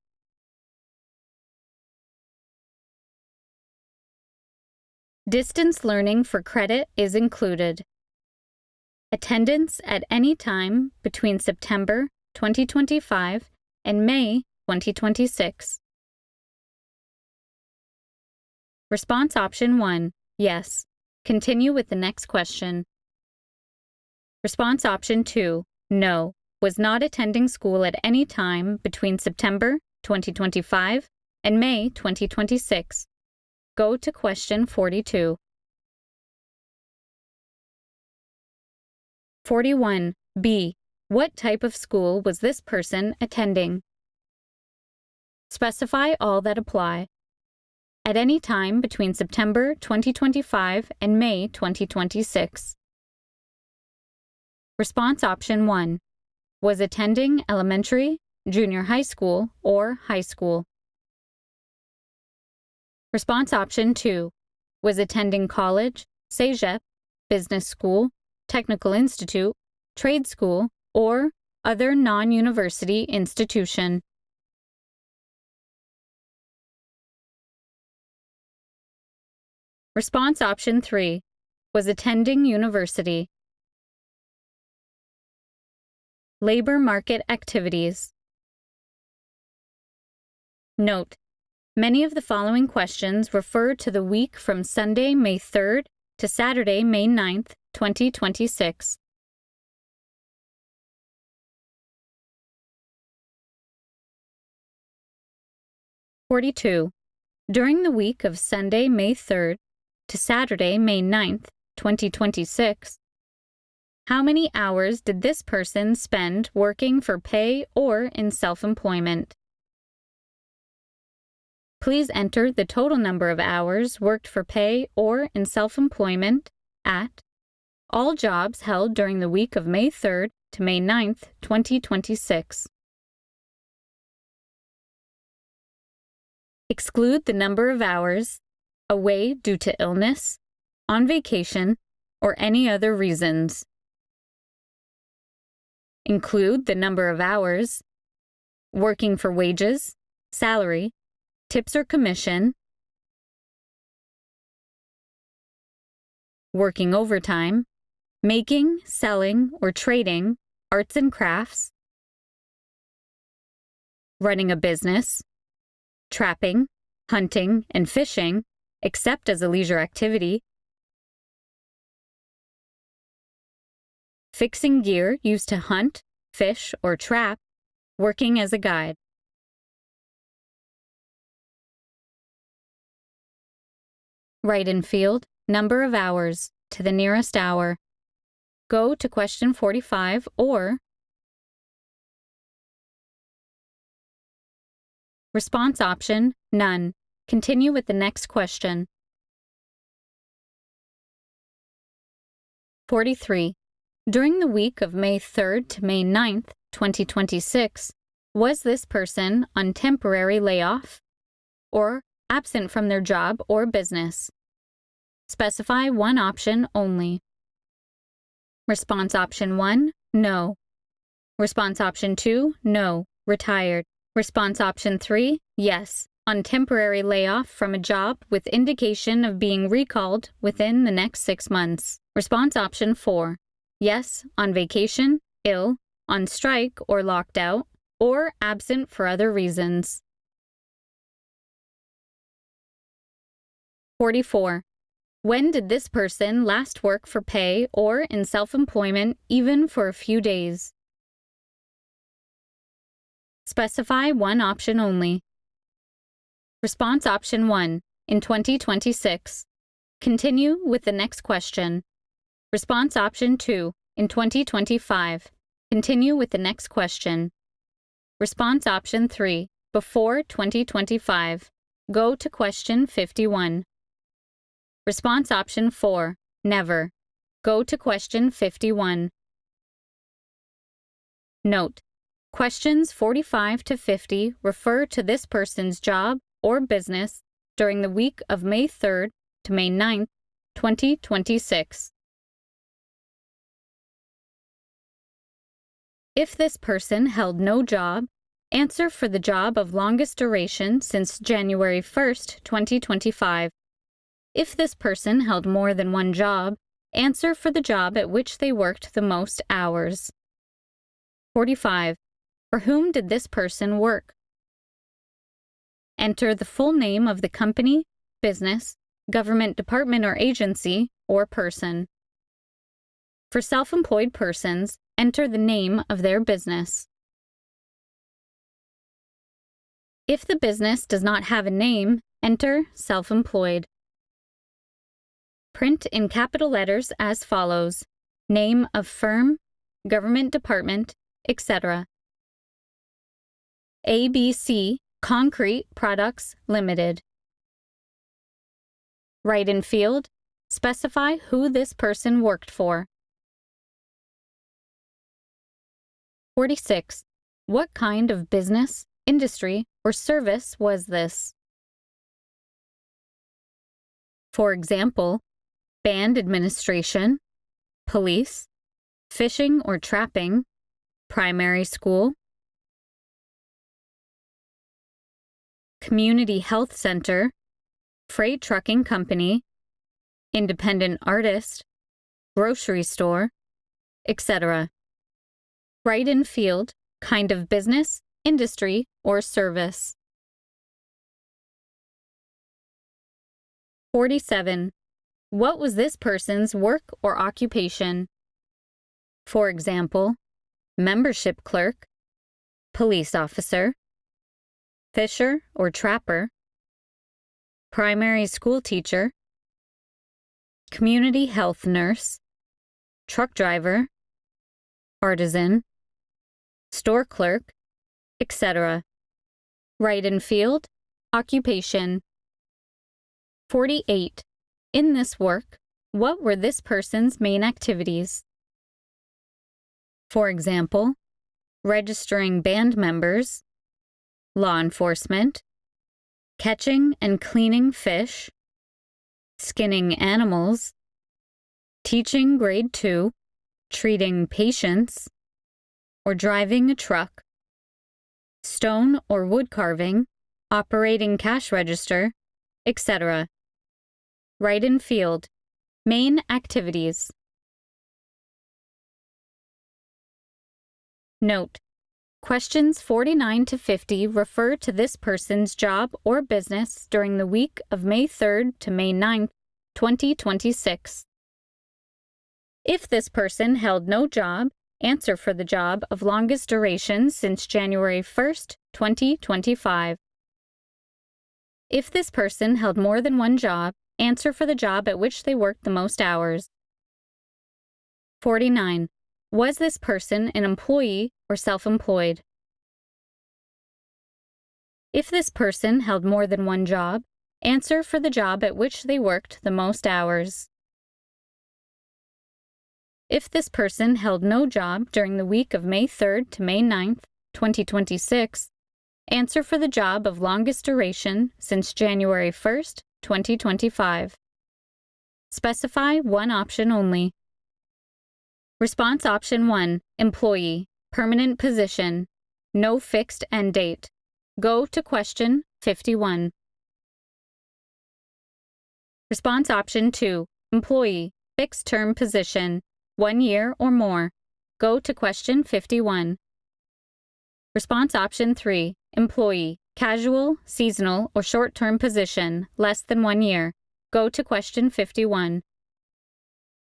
Distance learning for credit is included. Attendance at any time between September 2025 and May 2026. Response option 1, yes. Continue with the next question. Response option 2, no. Was not attending school at any time between September 2025 and May 2026. Go to question 42. 41. B. What type of school was this person attending? Specify all that apply. At any time between September 2025 and May 2026. Response option 1. Was attending elementary, junior high school, or high school. Response option 2. Was attending college, cégep, business school, technical institute, trade school, or other non-university institution. Response option 3. Was attending university. Labor market activities. Note: many of the following questions refer to the week from Sunday, May 3rd to Saturday, May 9th, 2026. (42) During the week of Sunday, May 3rd to Saturday, May 9th, 2026, how many hours did this person spend working for pay or in self-employment? Please enter the total number of hours worked for pay or in self-employment at all jobs held during the week of May 3rd to May 9th, 2026. Exclude the number of hours away due to illness, on vacation, or any other reasons. Include the number of hours working for wages, salary, tips or commission, working overtime, making, selling, or trading, arts and crafts, running a business, trapping, hunting, and fishing, except as a leisure activity, fixing gear used to hunt, fish, or trap, working as a guide. Write in field number of hours to the nearest hour. Go to question 45 or response option, none. Continue with the next question. 43. During the week of May 3rd to May 9th, 2026, was this person on temporary layoff or absent from their job or business? Specify one option only. Response option 1, no. Response option 2, no, retired. Response option 3, yes, on temporary layoff from a job with indication of being recalled within the next 6 months. Response option 4, yes, on vacation, ill, on strike or locked out, or absent for other reasons. 44. When did this person last work for pay or in self-employment even for a few days? Specify one option only. Response option 1, in 2026. Continue with the next question. Response option 2, in 2025. Continue with the next question. Response option 3, before 2025. Go to question 51. Response option 4, never. Go to question 51. Note: questions 45 to 50 refer to this person's job or business during the week of May 3rd to May 9th, 2026. If this person held no job, answer for the job of longest duration since January 1st, 2025. If this person held more than one job, answer for the job at which they worked the most hours. 45. For whom did this person work? Enter the full name of the company, business, government department or agency, or person. For self-employed persons, enter the name of their business. If the business does not have a name, enter self-employed. Print in capital letters as follows: name of firm, government department, etc. ABC Concrete Products Limited. Write in field, specify who this person worked for. 46. What kind of business, industry, or service was this? For example, band administration, police, fishing or trapping, primary school, community health center, freight trucking company, independent artist, grocery store, etc. Write in field, kind of business, industry, or service. 47. What was this person's work or occupation? For example, membership clerk, police officer, fisher or trapper, primary school teacher, community health nurse, truck driver, artisan, store clerk, etc. Write in field, occupation. 48. In this work, what were this person's main activities? For example, registering band members, law enforcement, catching and cleaning fish, skinning animals, teaching grade 2, treating patients, or driving a truck, stone or wood carving, operating cash register, etc. Write in field, main activities. Note: questions 49 to 50 refer to this person's job or business during the week of May 3rd to May 9th, 2026. If this person held no job, answer for the job of longest duration since January 1st, 2025. If this person held more than one job, answer for the job at which they worked the most hours. 49. Was this person an employee or self-employed? If this person held more than one job, answer for the job at which they worked the most hours. If this person held no job during the week of May 3rd to May 9th, 2026, answer for the job of longest duration since January 1st, 2025. Specify one option only. Response option 1, employee, permanent position, no fixed end date. Go to question 51. Response option 2, employee, fixed term position, 1 year or more. Go to question 51. Response option 3, employee, casual, seasonal, or short-term position, less than 1 year. Go to question 51.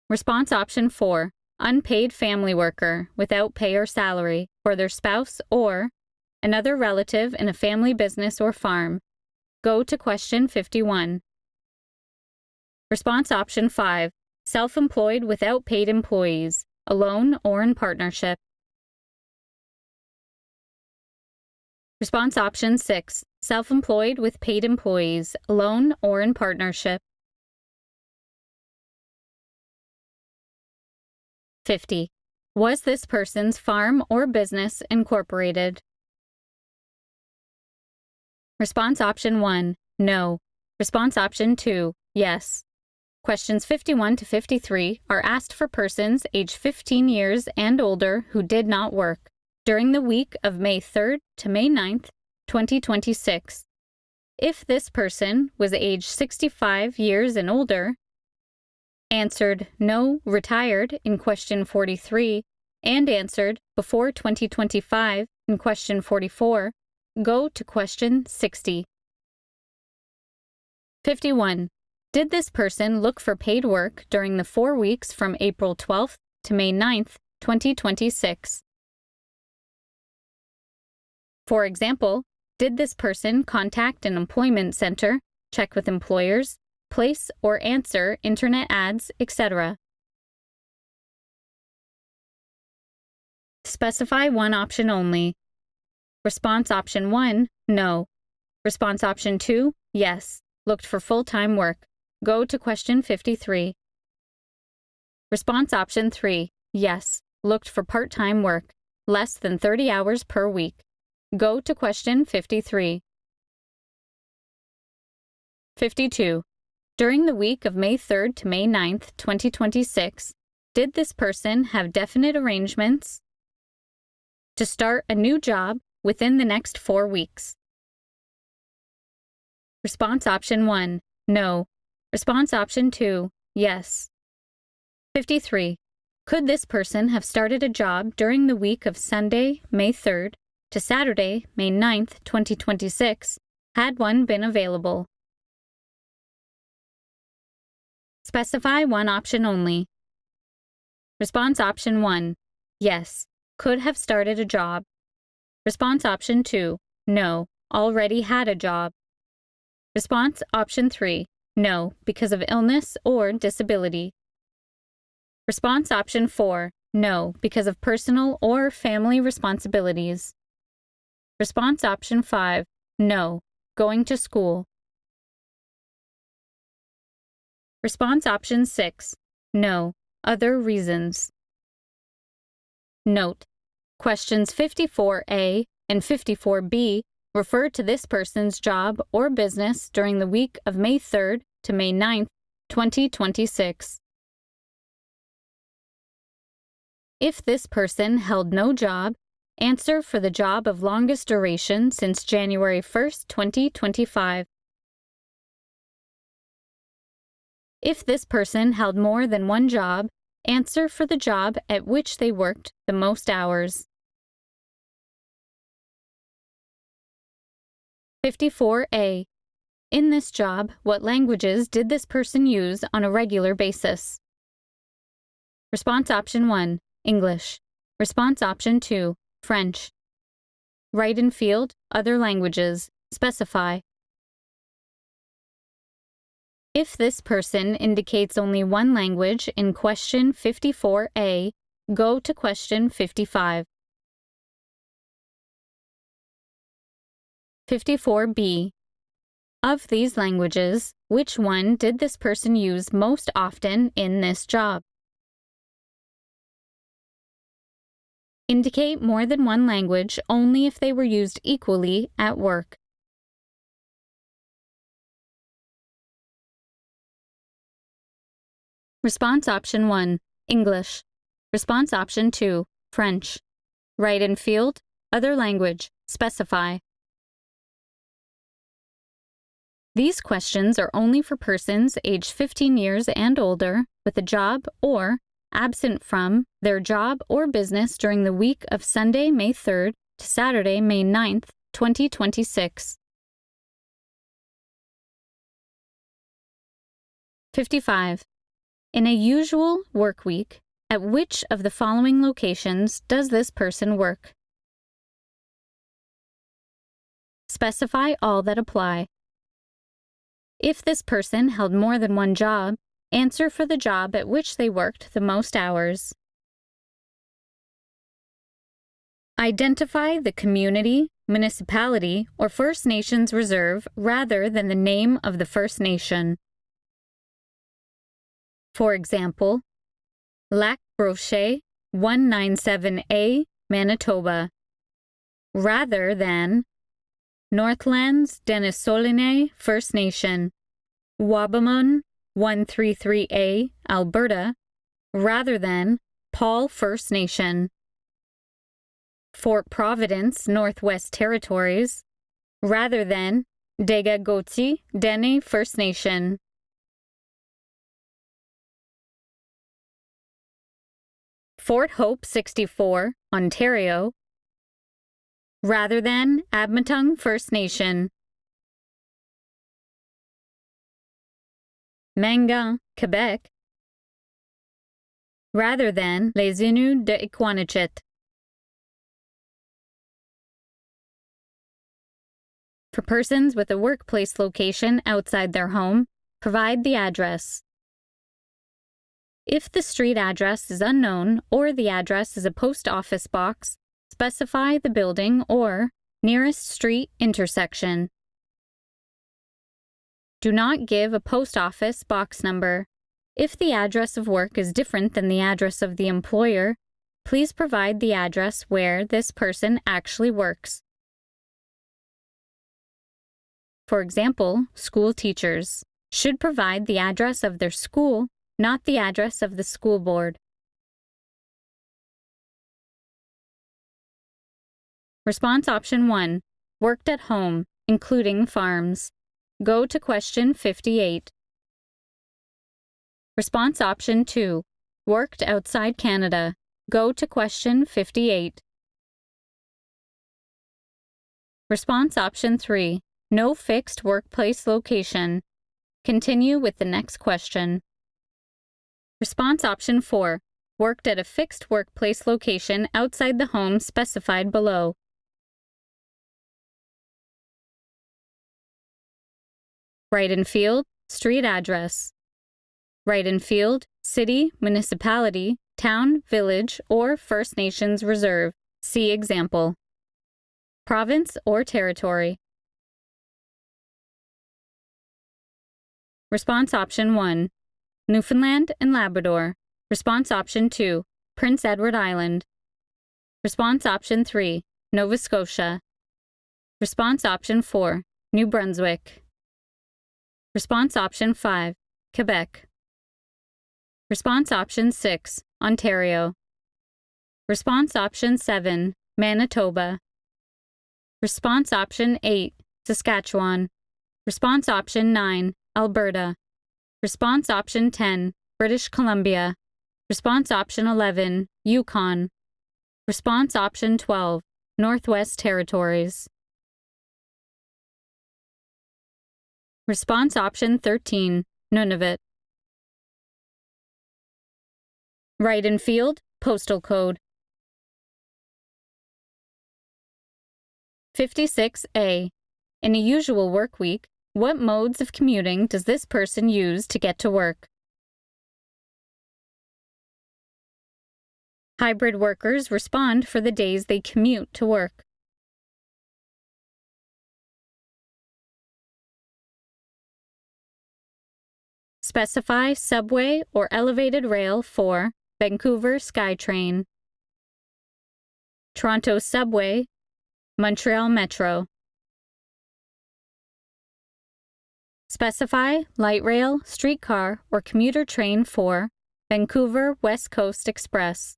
Response option 4, unpaid family worker, without pay or salary, for their spouse or another relative in a family business or farm. Go to question 51. Response option 5, self-employed without paid employees, alone or in partnership. Response option 6, self-employed with paid employees, alone or in partnership. 50. Was this person's farm or business incorporated? Response option 1, no. Response option 2, yes. Questions 51 to 53 are asked for persons age 15 years and older who did not work during the week of May 3rd to May 9th, 2026. If this person was age 65 years and older, answered no, retired in question 43, and answered before 2025 in question 44, go to question 60. 51. Did this person look for paid work during the 4 weeks from April 12th to May 9th, 2026? For example, did this person contact an employment center, check with employers, place or answer internet ads, etc.? Specify one option only. Response option 1, no. Response option 2, yes. Looked for full-time work. Go to question 53. Response option 3, yes. Looked for part-time work, less than 30 hours per week. Go to question 53. 52. During the week of May 3rd to May 9th, 2026, did this person have definite arrangements to start a new job within the next 4 weeks? Response option 1, no. Response option 2, yes. 53. Could this person have started a job during the week of Sunday, May 3rd to Saturday, May 9th, 2026, had one been available? Specify one option only. Response option 1, yes. Could have started a job. Response option 2, no. Already had a job. Response option 3, no, because of illness or disability. Response option 4, no, because of personal or family responsibilities. Response option 5, no, going to school. Response option 6, no, other reasons. Note: questions 54A and 54B refer to this person's job or business during the week of May 3rd to May 9th, 2026. If this person held no job, answer for the job of longest duration since January 1st, 2025. If this person held more than one job, answer for the job at which they worked the most hours. 54A. In this job, what languages did this person use on a regular basis? Response option 1, English. Response option 2, French. Write in field, other languages. Specify. If this person indicates only one language in question 54A, go to question 55. 54B. Of these languages, which one did this person use most often in this job? Indicate more than one language only if they were used equally at work. Response option 1, English. Response option 2, French. Write in field, other language. Specify. These questions are only for persons aged 15 years and older with a job or absent from their job or business during the week of Sunday, May 3rd to Saturday, May 9th, 2026. 55. In a usual work week, at which of the following locations does this person work? Specify all that apply. If this person held more than one job, answer for the job at which they worked the most hours. Identify the community, municipality, or First Nations reserve rather than the name of the First Nation. For example, Lac Brochet, 197A, Manitoba, rather than Northlands Denisoline First Nation, Wabamun, 133A, Alberta, rather than Paul First Nation. Fort Providence, Northwest Territories, rather than Dega-Gotsi Dene First Nation. Fort Hope 64, Ontario, rather than Admatung First Nation. Mangan, Quebec, rather than Les Inuits de Iqaluit. For persons with a workplace location outside their home, provide the address. If the street address is unknown or the address is a post office box, specify the building or nearest street intersection. Do not give a post office box number. If the address of work is different than the address of the employer, please provide the address where this person actually works. For example, school teachers should provide the address of their school, not the address of the school board. Response option 1. Worked at home, including farms. Go to question 58. Response option 2. Worked outside Canada. Go to question 58. Response option 3. No fixed workplace location. Continue with the next question. Response option 4. Worked at a fixed workplace location outside the home specified below. Write in field, street address. Write in field, city, municipality, town, village, or First Nations reserve. See example. Province or territory. Response option 1. Newfoundland and Labrador. Response option 2. Prince Edward Island. Response option 3. Nova Scotia. Response option 4. New Brunswick. Response option 5. Quebec. Response option 6. Ontario. Response option 7. Manitoba. Response option 8. Saskatchewan. Response option 9. Alberta. Response option 10. British Columbia. Response option 11. Yukon. Response option 12. Northwest Territories. Response option 13. Nunavut. Write in field, postal code. 56A. In a usual work week, what modes of commuting does this person use to get to work? Hybrid workers respond for the days they commute to work. Specify subway or elevated rail for Vancouver SkyTrain, Toronto Subway, Montreal Metro. Specify light rail, streetcar, or commuter train for Vancouver West Coast Express,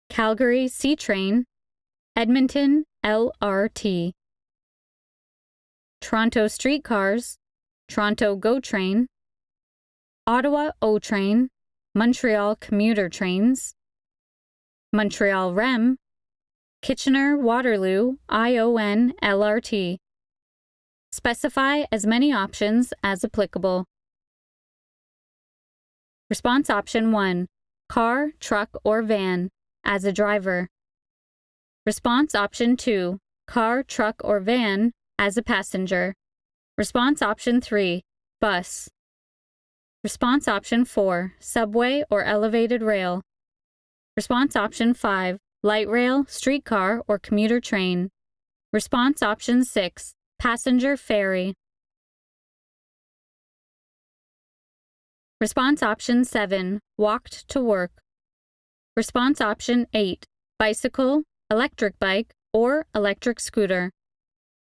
Calgary C-Train, Edmonton LRT. Toronto streetcars, Toronto GO Train, Ottawa O-Train, Montreal commuter trains, Montreal REM, Kitchener-Waterloo ION LRT. Specify as many options as applicable. Response option 1. Car, truck, or van, as a driver. Response option 2. Car, truck, or van, as a passenger. Response option 3. Bus. Response option 4. Subway or elevated rail. Response option 5. Light rail, streetcar, or commuter train. Response option 6. Passenger ferry. Response option 7. Walked to work. Response option 8. Bicycle, electric bike, or electric scooter.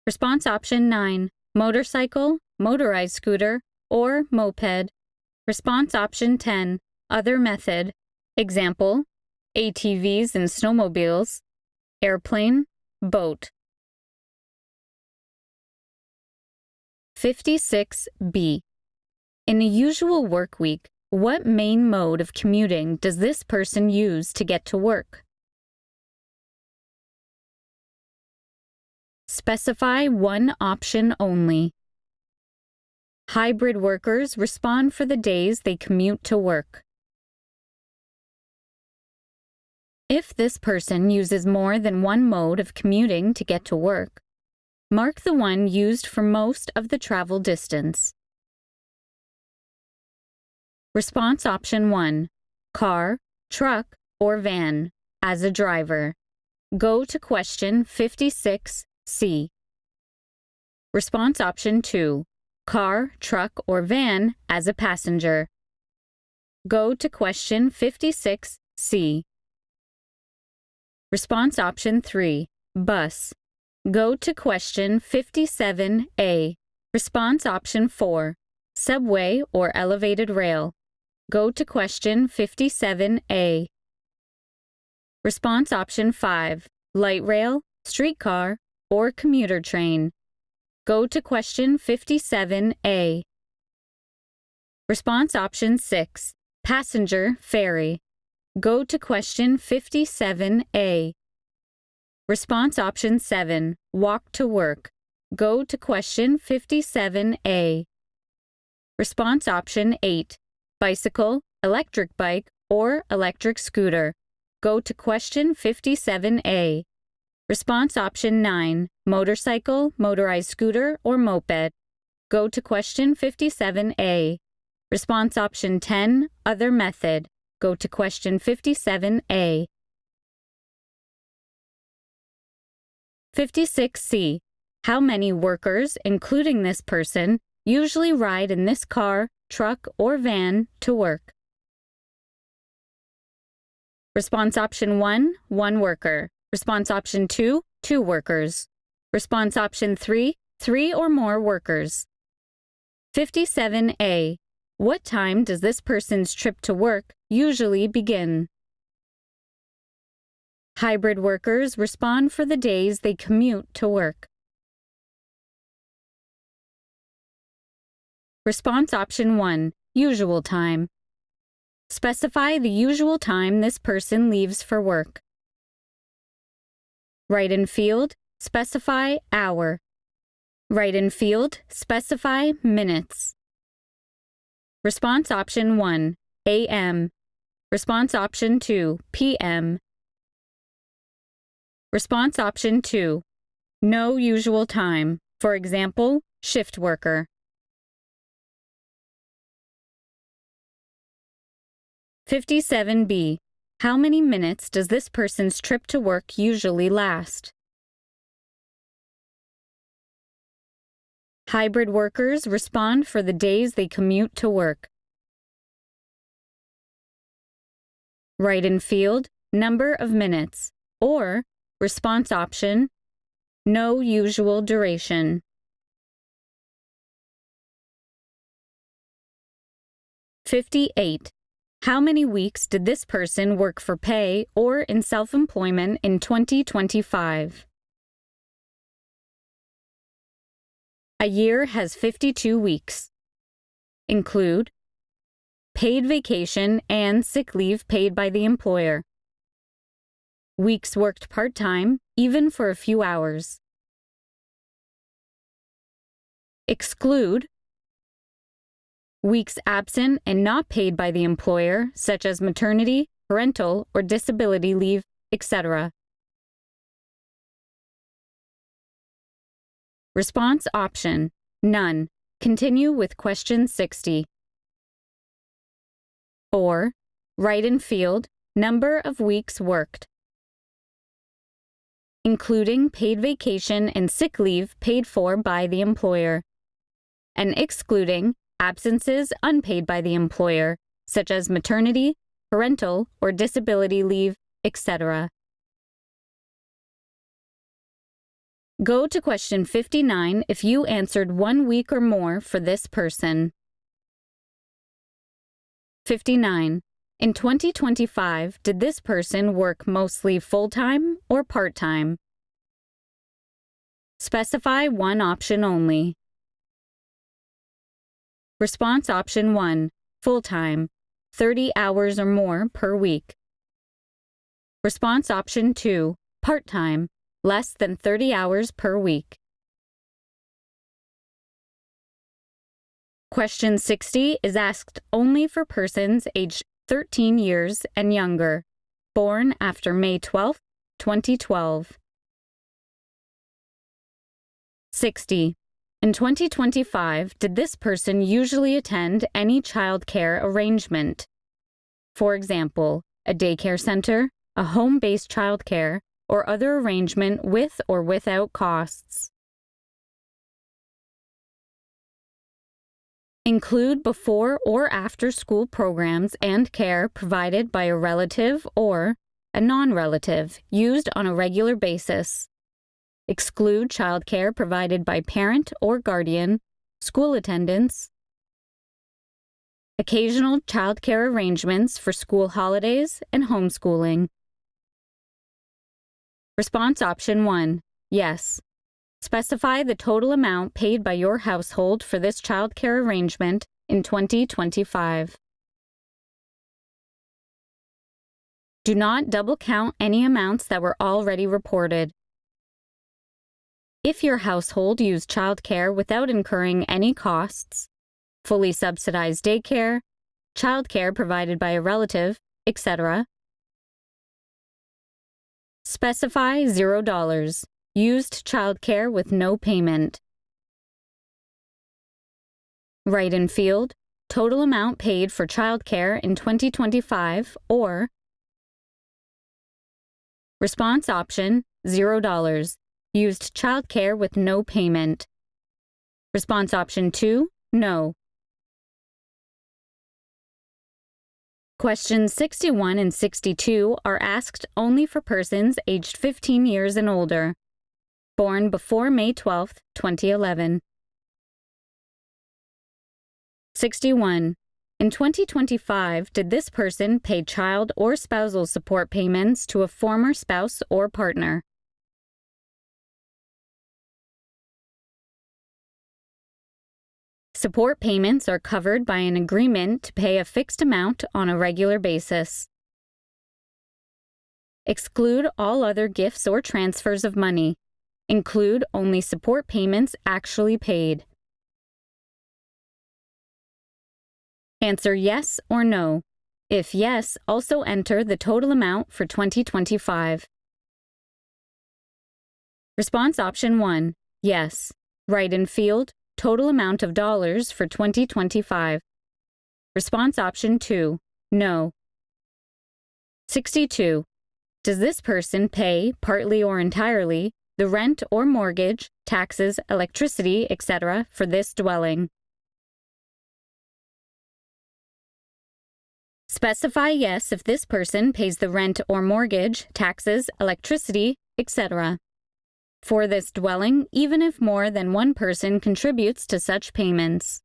Response option 9. Motorcycle, motorized scooter, or moped. Response option 10, other method. Example, ATVs and snowmobiles, airplane, boat. 56B. In a usual work week, what main mode of commuting does this person use to get to work? Specify one option only. Hybrid workers respond for the days they commute to work. If this person uses more than one mode of commuting to get to work, mark the one used for most of the travel distance. Response option 1, car, truck, or van, as a driver. Go to question 56C. Response option 2, car, truck, or van, as a passenger. Go to question 56C. Response option 3, bus. Go to question 57A. Response option 4, subway or elevated rail. Go to question 57A. Response option 5, light rail, streetcar, or commuter train. Go to question 57A. Response option 6, passenger ferry. Go to question 57A. Response option 7, walk to work. Go to question 57A. Response option 8, bicycle, electric bike, or electric scooter. Go to question 57A. Response option 9, motorcycle, motorized scooter, or moped. Go to question 57A. Response option 10, other method. Go to question 57A. 56C. How many workers, including this person, usually ride in this car, truck, or van to work? Response option 1, 1 worker. Response option 2, 2 workers. Response option 3, 3 or more workers. 57A. What time does this person's trip to work usually begin? Hybrid workers respond for the days they commute to work. Response option 1, usual time. Specify the usual time this person leaves for work. Write in field, specify hour. Write in field, specify minutes. Response option 1, AM. Response option 2, PM. Response option 2, no usual time. For example, shift worker. 57B. How many minutes does this person's trip to work usually last? Hybrid workers respond for the days they commute to work. Write in field, number of minutes, or response option, no usual duration. 58. How many weeks did this person work for pay or in self-employment in 2025? A year has 52 weeks. Include paid vacation and sick leave paid by the employer. Weeks worked part-time, even for a few hours. Exclude weeks absent and not paid by the employer, such as maternity, parental, or disability leave, etc. Response option, none. Continue with question 60. Or, write in field, number of weeks worked, including paid vacation and sick leave paid for by the employer, and excluding absences unpaid by the employer, such as maternity, parental, or disability leave, etc. Go to question 59 if you answered 1 week or more for this person. 59. In 2025, did this person work mostly full-time or part-time? Specify one option only. Response option 1, full-time, 30 hours or more per week. Response option 2, part-time, less than 30 hours per week. Question 60 is asked only for persons aged 13 years and younger, born after May 12, 2012. 60. In 2025, did this person usually attend any child care arrangement? For example, a daycare center, a home-based childcare, or other arrangement with or without costs. Include before or after school programs and care provided by a relative or a non-relative used on a regular basis. Exclude childcare provided by parent or guardian, school attendance, occasional childcare arrangements for school holidays and homeschooling. Response option 1, yes. Specify the total amount paid by your household for this childcare arrangement in 2025. Do not double count any amounts that were already reported. If your household used childcare without incurring any costs, fully subsidized daycare, childcare provided by a relative, etc., specify $0. Used childcare with no payment. Write in field, total amount paid for childcare in 2025 or response option, $0. Used childcare with no payment. Response option 2, no. Questions 61 and 62 are asked only for persons aged 15 years and older, born before May 12, 2011. 61. In 2025, did this person pay child or spousal support payments to a former spouse or partner? Support payments are covered by an agreement to pay a fixed amount on a regular basis. Exclude all other gifts or transfers of money. Include only support payments actually paid. Answer yes or no. If yes, also enter the total amount for 2025. Response option 1, yes. Write in field, total amount of dollars for 2025. Response option 2, no. 62. Does this person pay, partly or entirely, the rent or mortgage, taxes, electricity, etc. for this dwelling? Specify yes if this person pays the rent or mortgage, taxes, electricity, etc. for this dwelling, even if more than one person contributes to such payments.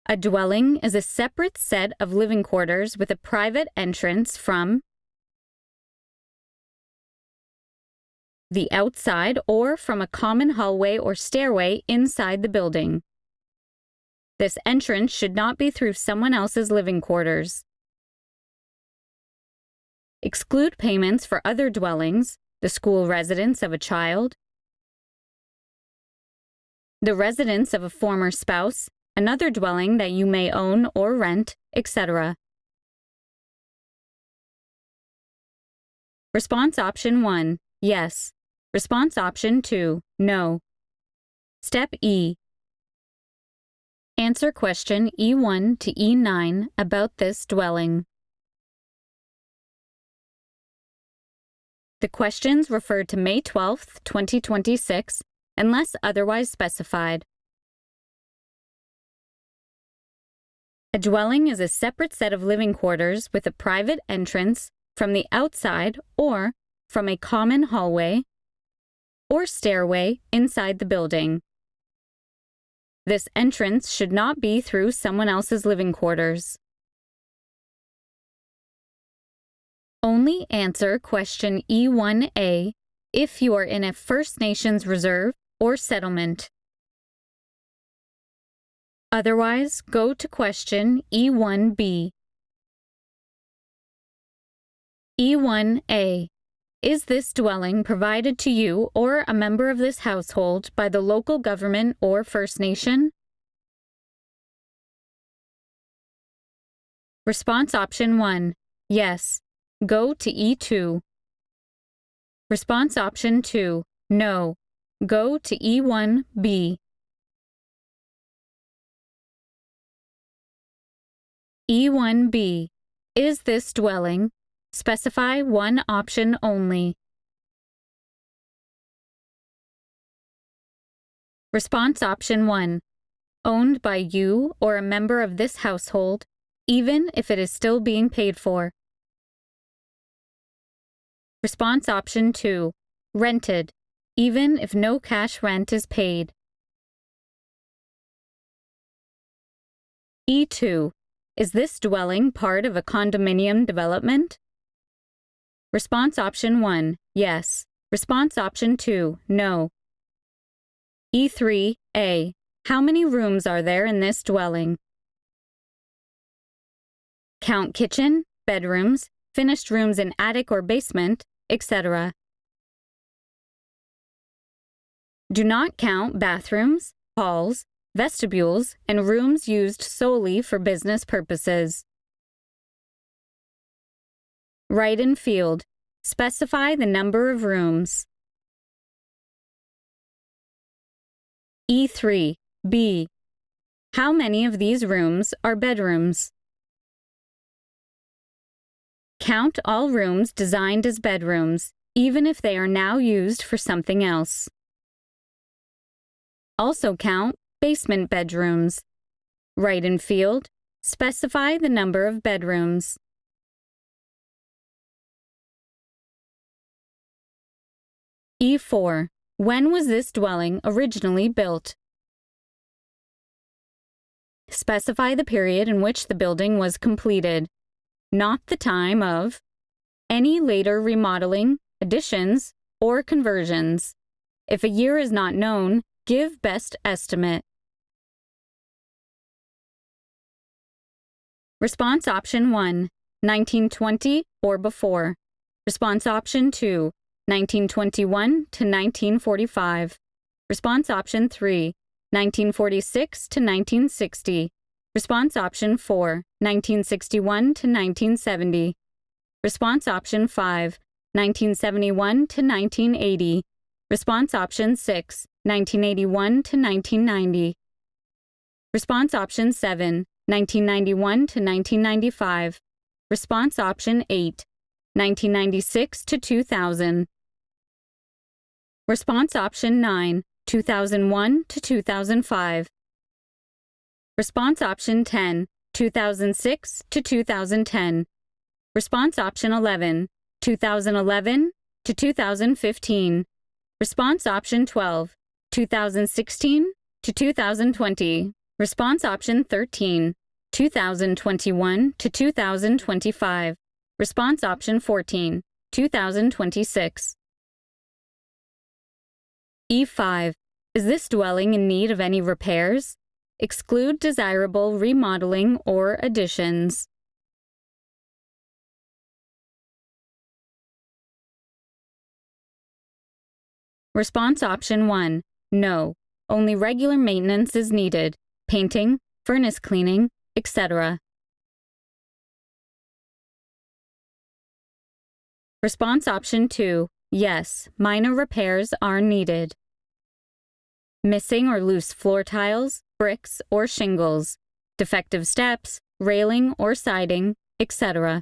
A dwelling is a separate set of living quarters with a private entrance from the outside or from a common hallway or stairway inside the building. This entrance should not be through someone else's living quarters. Exclude payments for other dwellings, the school residence of a child, the residence of a former spouse, another dwelling that you may own or rent, etc. Response option 1, yes. Response option 2, no. Step E. Answer question E1 to E9 about this dwelling. The questions refer to May 12, 2026, unless otherwise specified. A dwelling is a separate set of living quarters with a private entrance from the outside or from a common hallway or stairway inside the building. This entrance should not be through someone else's living quarters. Only answer question E1A if you are in a First Nations reserve or settlement. Otherwise, go to question E1B. E1A. Is this dwelling provided to you or a member of this household by the local government or First Nation? Response option 1. Yes. Go to E2. Response option 2. No. Go to E1B. E1B. Is this dwelling? Specify one option only. Response option 1. Owned by you or a member of this household, even if it is still being paid for. Response option 2. Rented, even if no cash rent is paid. E2. Is this dwelling part of a condominium development? Response option 1, yes. Response option 2, no. E3A. How many rooms are there in this dwelling? Count kitchen, bedrooms, finished rooms in attic or basement, etc. Do not count bathrooms, halls, vestibules, and rooms used solely for business purposes. Write in field. Specify the number of rooms. E3B. How many of these rooms are bedrooms? Count all rooms designed as bedrooms, even if they are now used for something else. Also count basement bedrooms. Write in field. Specify the number of bedrooms. E4. When was this dwelling originally built? Specify the period in which the building was completed, not the time of any later remodeling, additions, or conversions. If a year is not known, give best estimate. Response option 1, 1920 or before. Response option 2, 1921 to 1945. Response option 3, 1946 to 1960. Response option 4, 1961 to 1970. Response option 5, 1971 to 1980. Response option 6, 1981 to 1990. Response option 7, 1991 to 1995. Response option 8, 1996 to 2000. Response option 9, 2001 to 2005. Response option 10, 2006 to 2010. Response option 11, 2011 to 2015. Response option 12, 2016 to 2020. Response option 13, 2021 to 2025. Response option 14, 2026. E5. Is this dwelling in need of any repairs? Exclude desirable remodeling or additions. Response option 1, no. Only regular maintenance is needed, painting, furnace cleaning, etc. Response option 2, yes, minor repairs are needed. Missing or loose floor tiles, bricks, or shingles, defective steps, railing or siding, etc.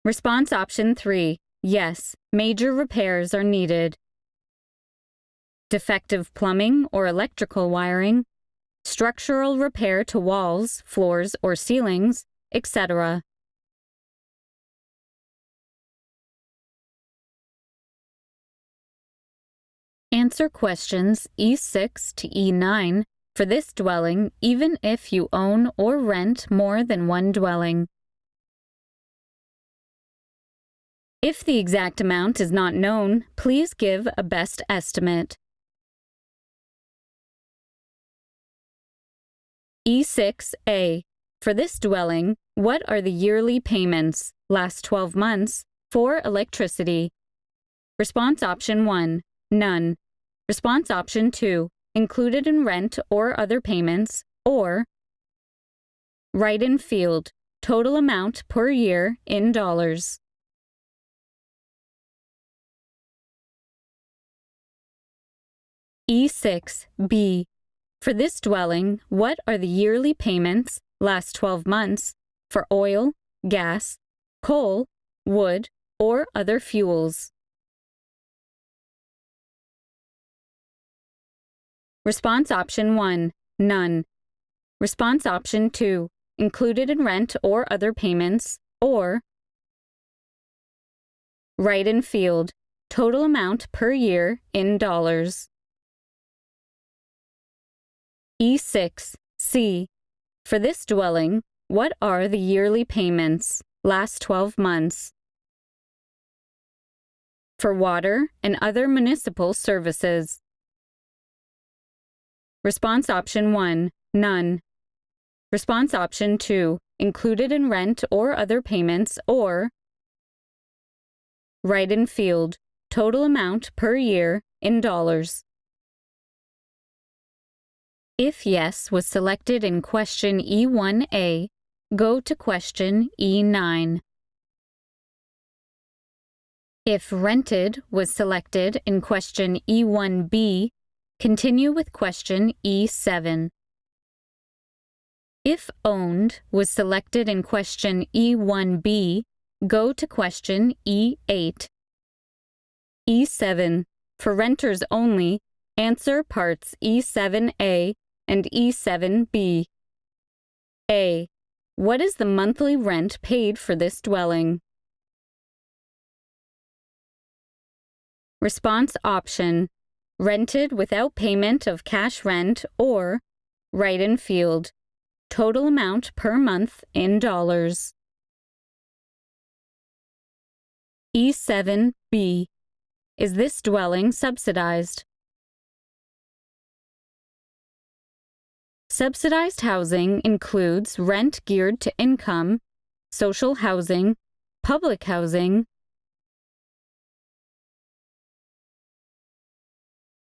Response option 3, yes, major repairs are needed. Defective plumbing or electrical wiring, structural repair to walls, floors, or ceilings, etc. answer questions E6 to E9 for this dwelling even if you own or rent more than one dwelling. If the exact amount is not known, please give a best estimate. E6A. For this dwelling, what are the yearly payments, last 12 months, for electricity? Response option 1, none. Response option 2, included in rent or other payments, or write in field, total amount per year in dollars. E6B. For this dwelling, what are the yearly payments, last 12 months, for oil, gas, coal, wood, or other fuels? Response option 1, none. Response option 2, included in rent or other payments, or write in field, total amount per year in dollars. E6C. For this dwelling, what are the yearly payments, last 12 months, for water and other municipal services? Response option 1, none. Response option 2, included in rent or other payments, or write in field, total amount per year in dollars. If yes was selected in question E1A, go to question E9. If rented was selected in question E1B, continue with question E7. If owned was selected in question E1B, go to question E8. E7. For renters only, answer parts E7A and E7B. A. What is the monthly rent paid for this dwelling? Response option: rented without payment of cash rent, or write in field, total amount per month in dollars. E7B. Is this dwelling subsidized? Subsidized housing includes rent geared to income, social housing, public housing,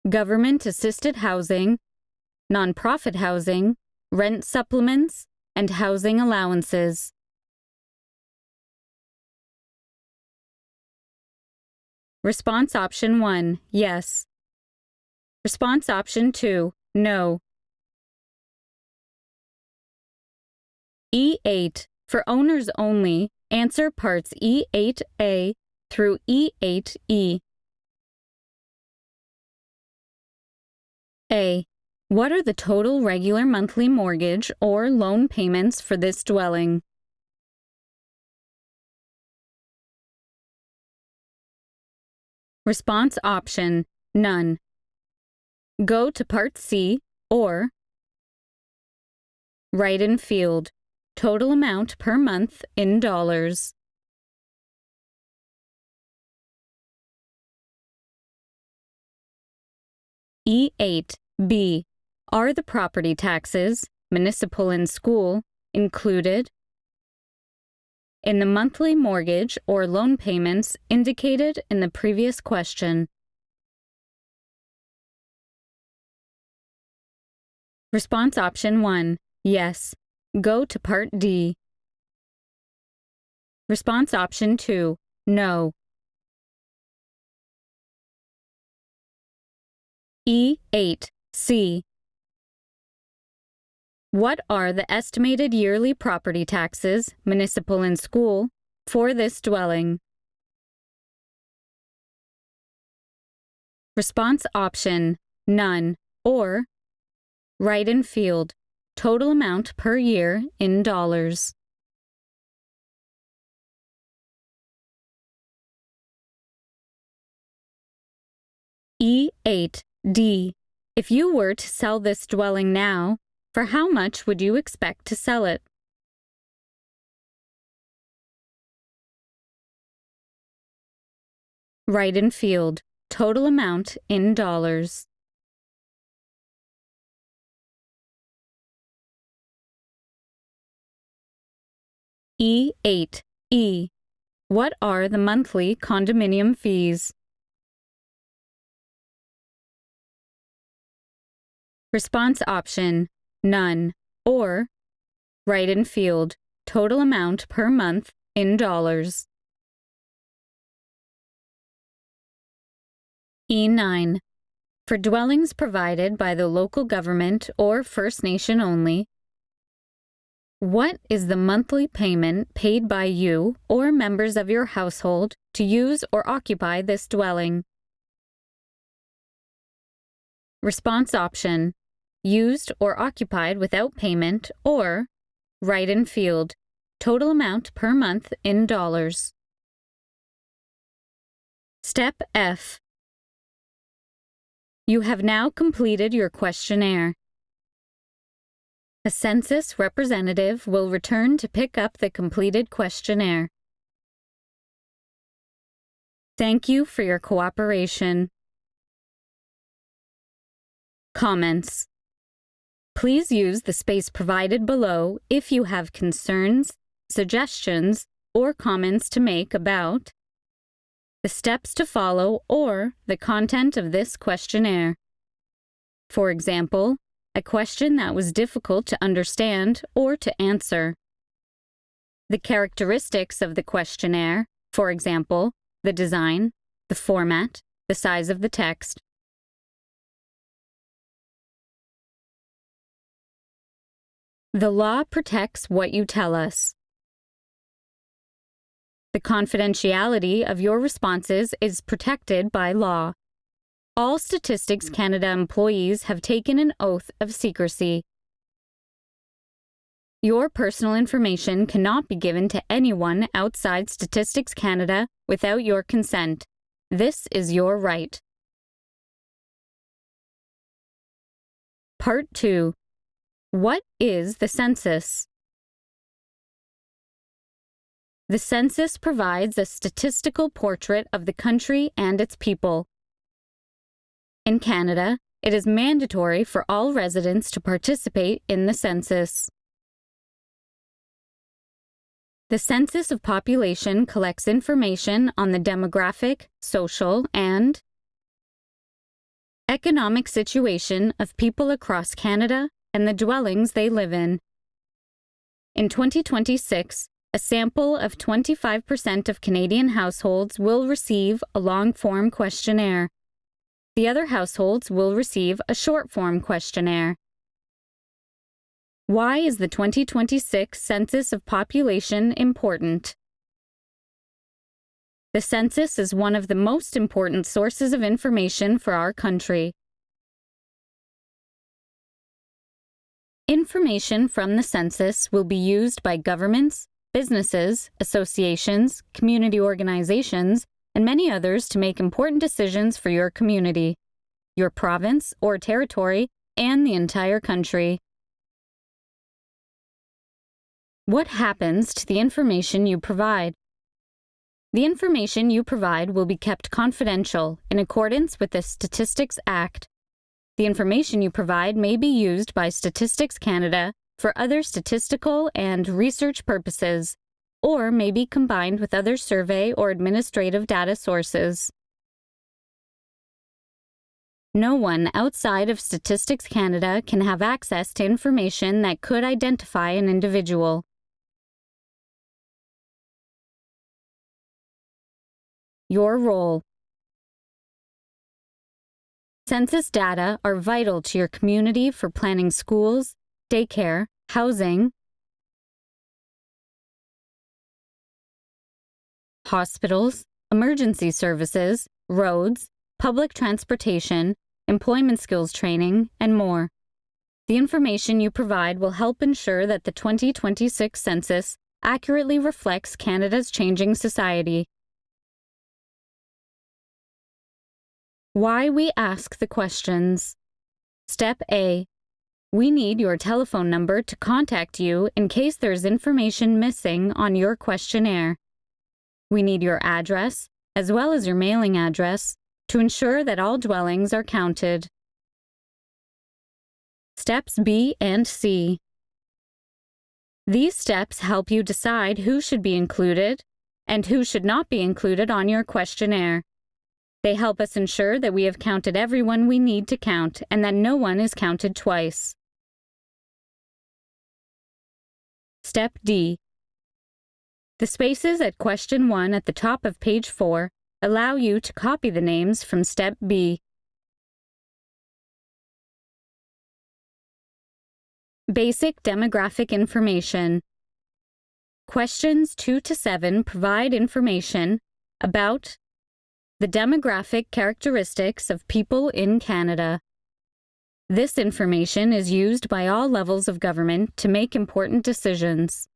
government-assisted housing, nonprofit housing, rent supplements, and housing allowances. Response option 1, yes. Response option 2, no. E8. For owners only, answer parts E8A through E8E. A. What are the total regular monthly mortgage or loan payments for this dwelling? Response option: none. Go to Part C, or write in field, total amount per month in dollars. E8B. Are the property taxes, municipal and school, included in the monthly mortgage or loan payments indicated in the previous question? Response option 1, yes. Go to Part D. Response option 2, no. E8C. What are the estimated yearly property taxes, municipal and school, for this dwelling? Response option: none, or write in field, total amount per year in dollars. E8 D. If you were to sell this dwelling now, for how much would you expect to sell it? Write in field, total amount in dollars. E8. E. What are the monthly condominium fees? Response option, none, or write in field, total amount per month in dollars. E9. For dwellings provided by the local government or First Nation only, what is the monthly payment paid by you or members of your household to use or occupy this dwelling? Response option, used or occupied without payment, or write in field, total amount per month in dollars. Step F. You have now completed your questionnaire. A census representative will return to pick up the completed questionnaire. Thank you for your cooperation. Comments. Please use the space provided below if you have concerns, suggestions, or comments to make about the steps to follow or the content of this questionnaire. For example, a question that was difficult to understand or to answer. The characteristics of the questionnaire, for example, the design, the format, the size of the text. The law protects what you tell us. The confidentiality of your responses is protected by law. All Statistics Canada employees have taken an oath of secrecy. Your personal information cannot be given to anyone outside Statistics Canada without your consent. This is your right. Part 2. What is the census? The census provides a statistical portrait of the country and its people. In Canada, it is mandatory for all residents to participate in the census. The Census of Population collects information on the demographic, social, and economic situation of people across Canada and the dwellings they live in. In 2026, a sample of 25% of Canadian households will receive a long-form questionnaire. The other households will receive a short-form questionnaire. Why is the 2026 Census of Population important? The census is one of the most important sources of information for our country. Information from the census will be used by governments, businesses, associations, community organizations, and many others to make important decisions for your community, your province or territory, and the entire country. What happens to the information you provide? The information you provide will be kept confidential in accordance with the Statistics Act. The information you provide may be used by Statistics Canada for other statistical and research purposes, or may be combined with other survey or administrative data sources. No one outside of Statistics Canada can have access to information that could identify an individual. Your role. Census data are vital to your community for planning schools, daycare, housing, hospitals, emergency services, roads, public transportation, employment skills training, and more. The information you provide will help ensure that the 2026 census accurately reflects Canada's changing society. Why we ask the questions. Step A. We need your telephone number to contact you in case there's information missing on your questionnaire. We need your address, as well as your mailing address, to ensure that all dwellings are counted. Steps B and C. These steps help you decide who should be included and who should not be included on your questionnaire. They help us ensure that we have counted everyone we need to count and that no one is counted twice. Step D. The spaces at question 1 at the top of page 4 allow you to copy the names from Step B. Basic demographic information. Questions 2 to 7 provide information about the demographic characteristics of people in Canada. This information is used by all levels of government to make important decisions,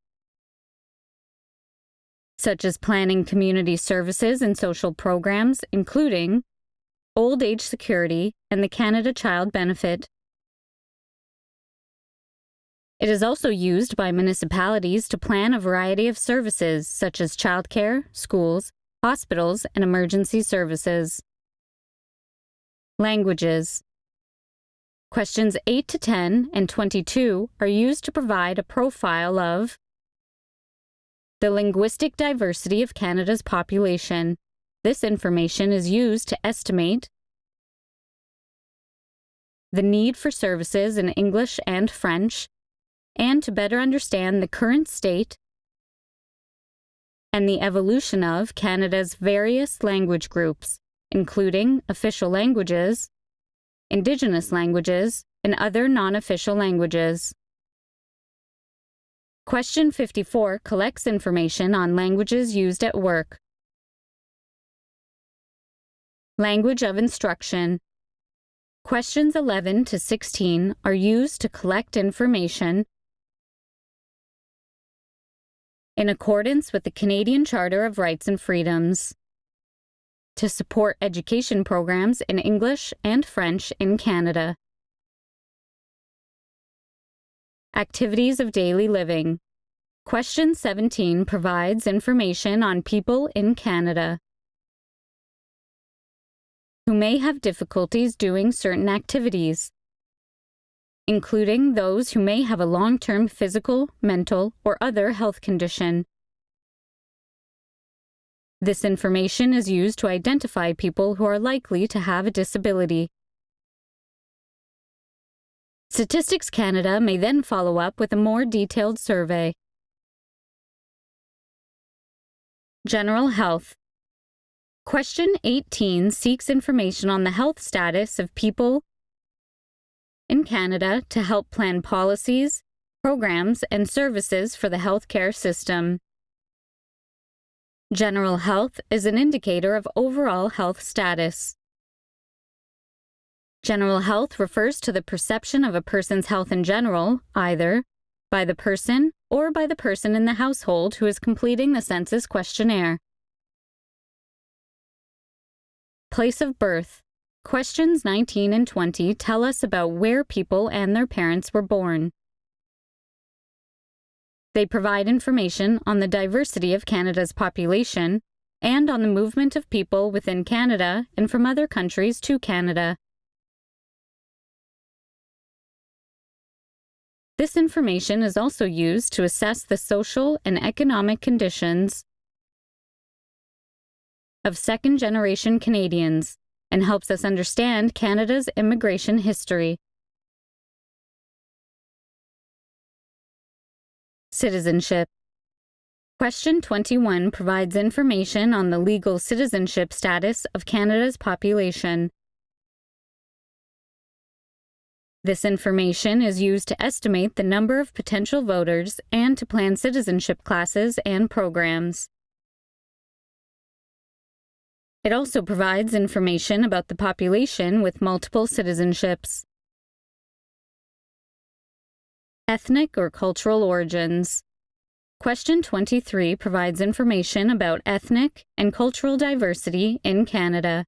such as planning community services and social programs, including old age security and the Canada Child Benefit. It is also used by municipalities to plan a variety of services, such as childcare, schools, hospitals, and emergency services. Languages. Questions 8 to 10 and 22 are used to provide a profile of the linguistic diversity of Canada's population. This information is used to estimate the need for services in English and French, and to better understand the current state and the evolution of Canada's various language groups, including official languages, Indigenous languages, and other non-official languages. Question 54 collects information on languages used at work. Language of instruction. Questions 11 to 16 are used to collect information in accordance with the Canadian Charter of Rights and Freedoms, to support education programs in English and French in Canada. Activities of daily living. Question 17 provides information on people in Canada who may have difficulties doing certain activities, including those who may have a long-term physical, mental, or other health condition. This information is used to identify people who are likely to have a disability. Statistics Canada may then follow up with a more detailed survey. General health. Question 18 seeks information on the health status of people in Canada to help plan policies, programs, and services for the healthcare system. General health is an indicator of overall health status. General health refers to the perception of a person's health in general, either by the person or by the person in the household who is completing the census questionnaire. Place of birth. Questions 19 and 20 tell us about where people and their parents were born. They provide information on the diversity of Canada's population and on the movement of people within Canada and from other countries to Canada. This information is also used to assess the social and economic conditions of second-generation Canadians and helps us understand Canada's immigration history. Citizenship. Question 21 provides information on the legal citizenship status of Canada's population. This information is used to estimate the number of potential voters and to plan citizenship classes and programs. It also provides information about the population with multiple citizenships. Ethnic or cultural origins. Question 23 provides information about ethnic and cultural diversity in Canada.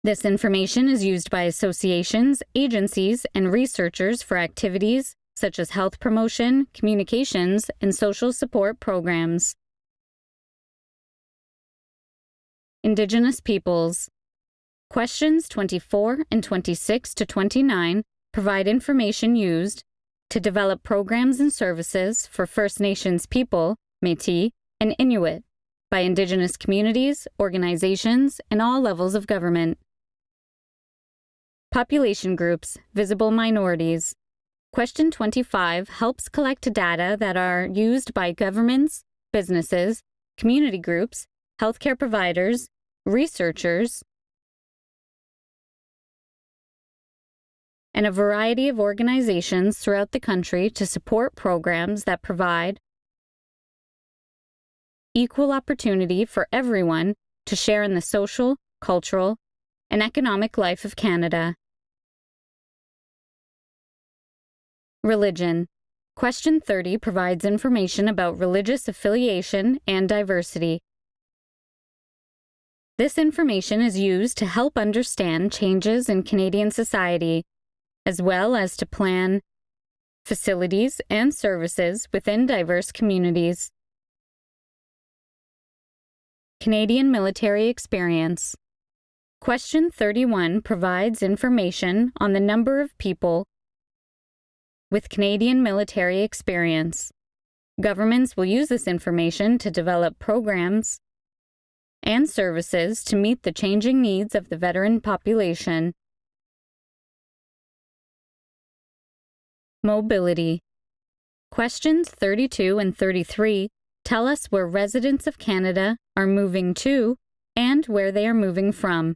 This information is used by associations, agencies, and researchers for activities such as health promotion, communications, and social support programs. Indigenous peoples. Questions 24 and 26 to 29 provide information used to develop programs and services for First Nations people, Métis, and Inuit by Indigenous communities, organizations, and all levels of government. Population groups, visible minorities. Question 25 helps collect data that are used by governments, businesses, community groups, healthcare providers, researchers, and a variety of organizations throughout the country to support programs that provide equal opportunity for everyone to share in the social, cultural, and economic life of Canada. Religion. Question 30 provides information about religious affiliation and diversity. This information is used to help understand changes in Canadian society, as well as to plan facilities and services within diverse communities. Canadian military experience. Question 31 provides information on the number of people with Canadian military experience. Governments will use this information to develop programs and services to meet the changing needs of the veteran population. Mobility. Questions 32 and 33 tell us where residents of Canada are moving to and where they are moving from.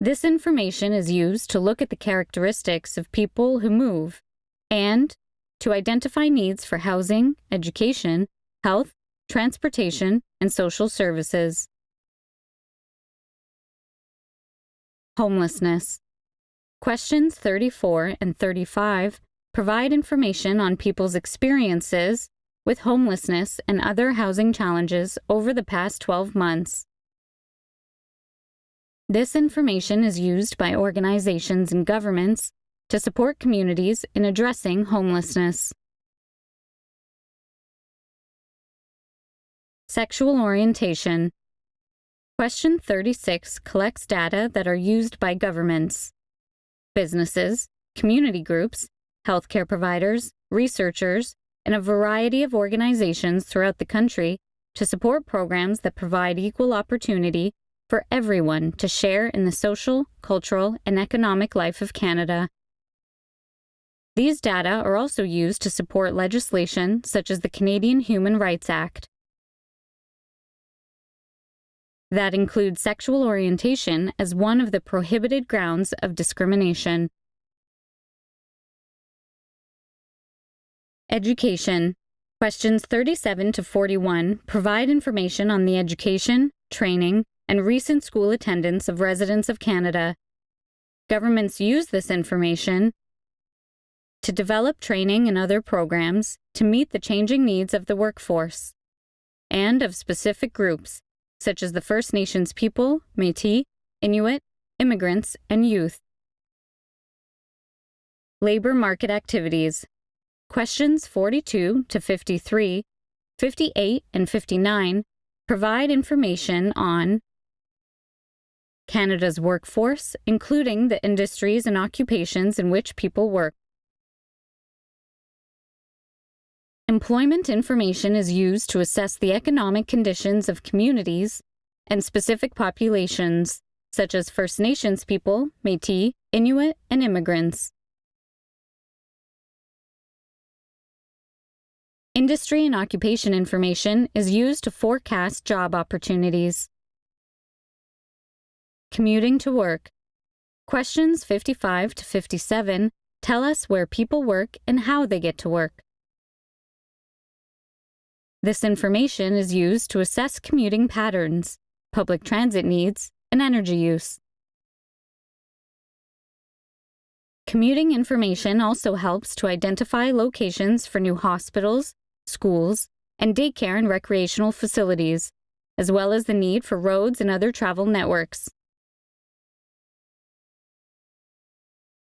This information is used to look at the characteristics of people who move and to identify needs for housing, education, health, transportation, and social services. Homelessness. Questions 34 and 35 provide information on people's experiences with homelessness and other housing challenges over the past 12 months. This information is used by organizations and governments to support communities in addressing homelessness. Sexual orientation. Question 36 collects data that are used by governments, businesses, community groups, healthcare providers, researchers, and a variety of organizations throughout the country to support programs that provide equal opportunity for everyone to share in the social, cultural, and economic life of Canada. These data are also used to support legislation such as the Canadian Human Rights Act. That includes sexual orientation as one of the prohibited grounds of discrimination. Education. Questions 37 to 41 provide information on the education, training, and recent school attendance of residents of Canada. Governments use this information to develop training and other programs to meet the changing needs of the workforce and of specific groups, such as the First Nations people, Métis, Inuit, immigrants, and youth. Labor market activities. Questions 42 to 53, 58, and 59 provide information on Canada's workforce, including the industries and occupations in which people work. Employment information is used to assess the economic conditions of communities and specific populations, such as First Nations people, Métis, Inuit, and immigrants. Industry and occupation information is used to forecast job opportunities. Commuting to work. Questions 55 to 57 tell us where people work and how they get to work. This information is used to assess commuting patterns, public transit needs, and energy use. Commuting information also helps to identify locations for new hospitals, schools, and daycare and recreational facilities, as well as the need for roads and other travel networks.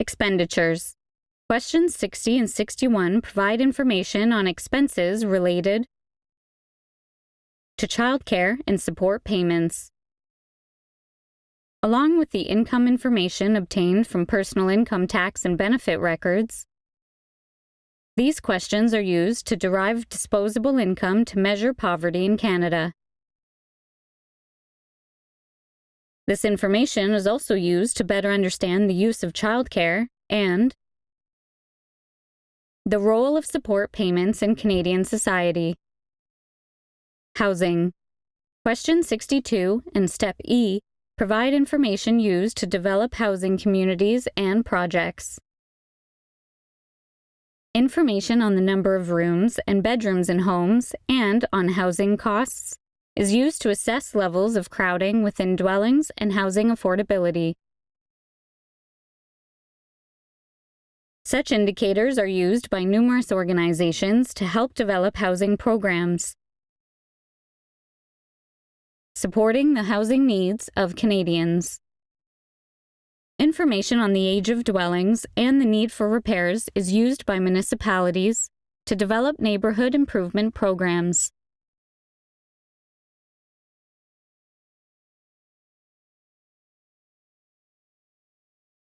Expenditures. Questions 60 and 61 provide information on expenses related to childcare and support payments. Along with the income information obtained from personal income tax and benefit records, these questions are used to derive disposable income to measure poverty in Canada. This information is also used to better understand the use of childcare and the role of support payments in Canadian society. Housing. Question 62 and Step E provide information used to develop housing communities and projects. Information on the number of rooms and bedrooms in homes and on housing costs is used to assess levels of crowding within dwellings and housing affordability. Such indicators are used by numerous organizations to help develop housing programs, supporting the housing needs of Canadians. Information on the age of dwellings and the need for repairs is used by municipalities to develop neighborhood improvement programs.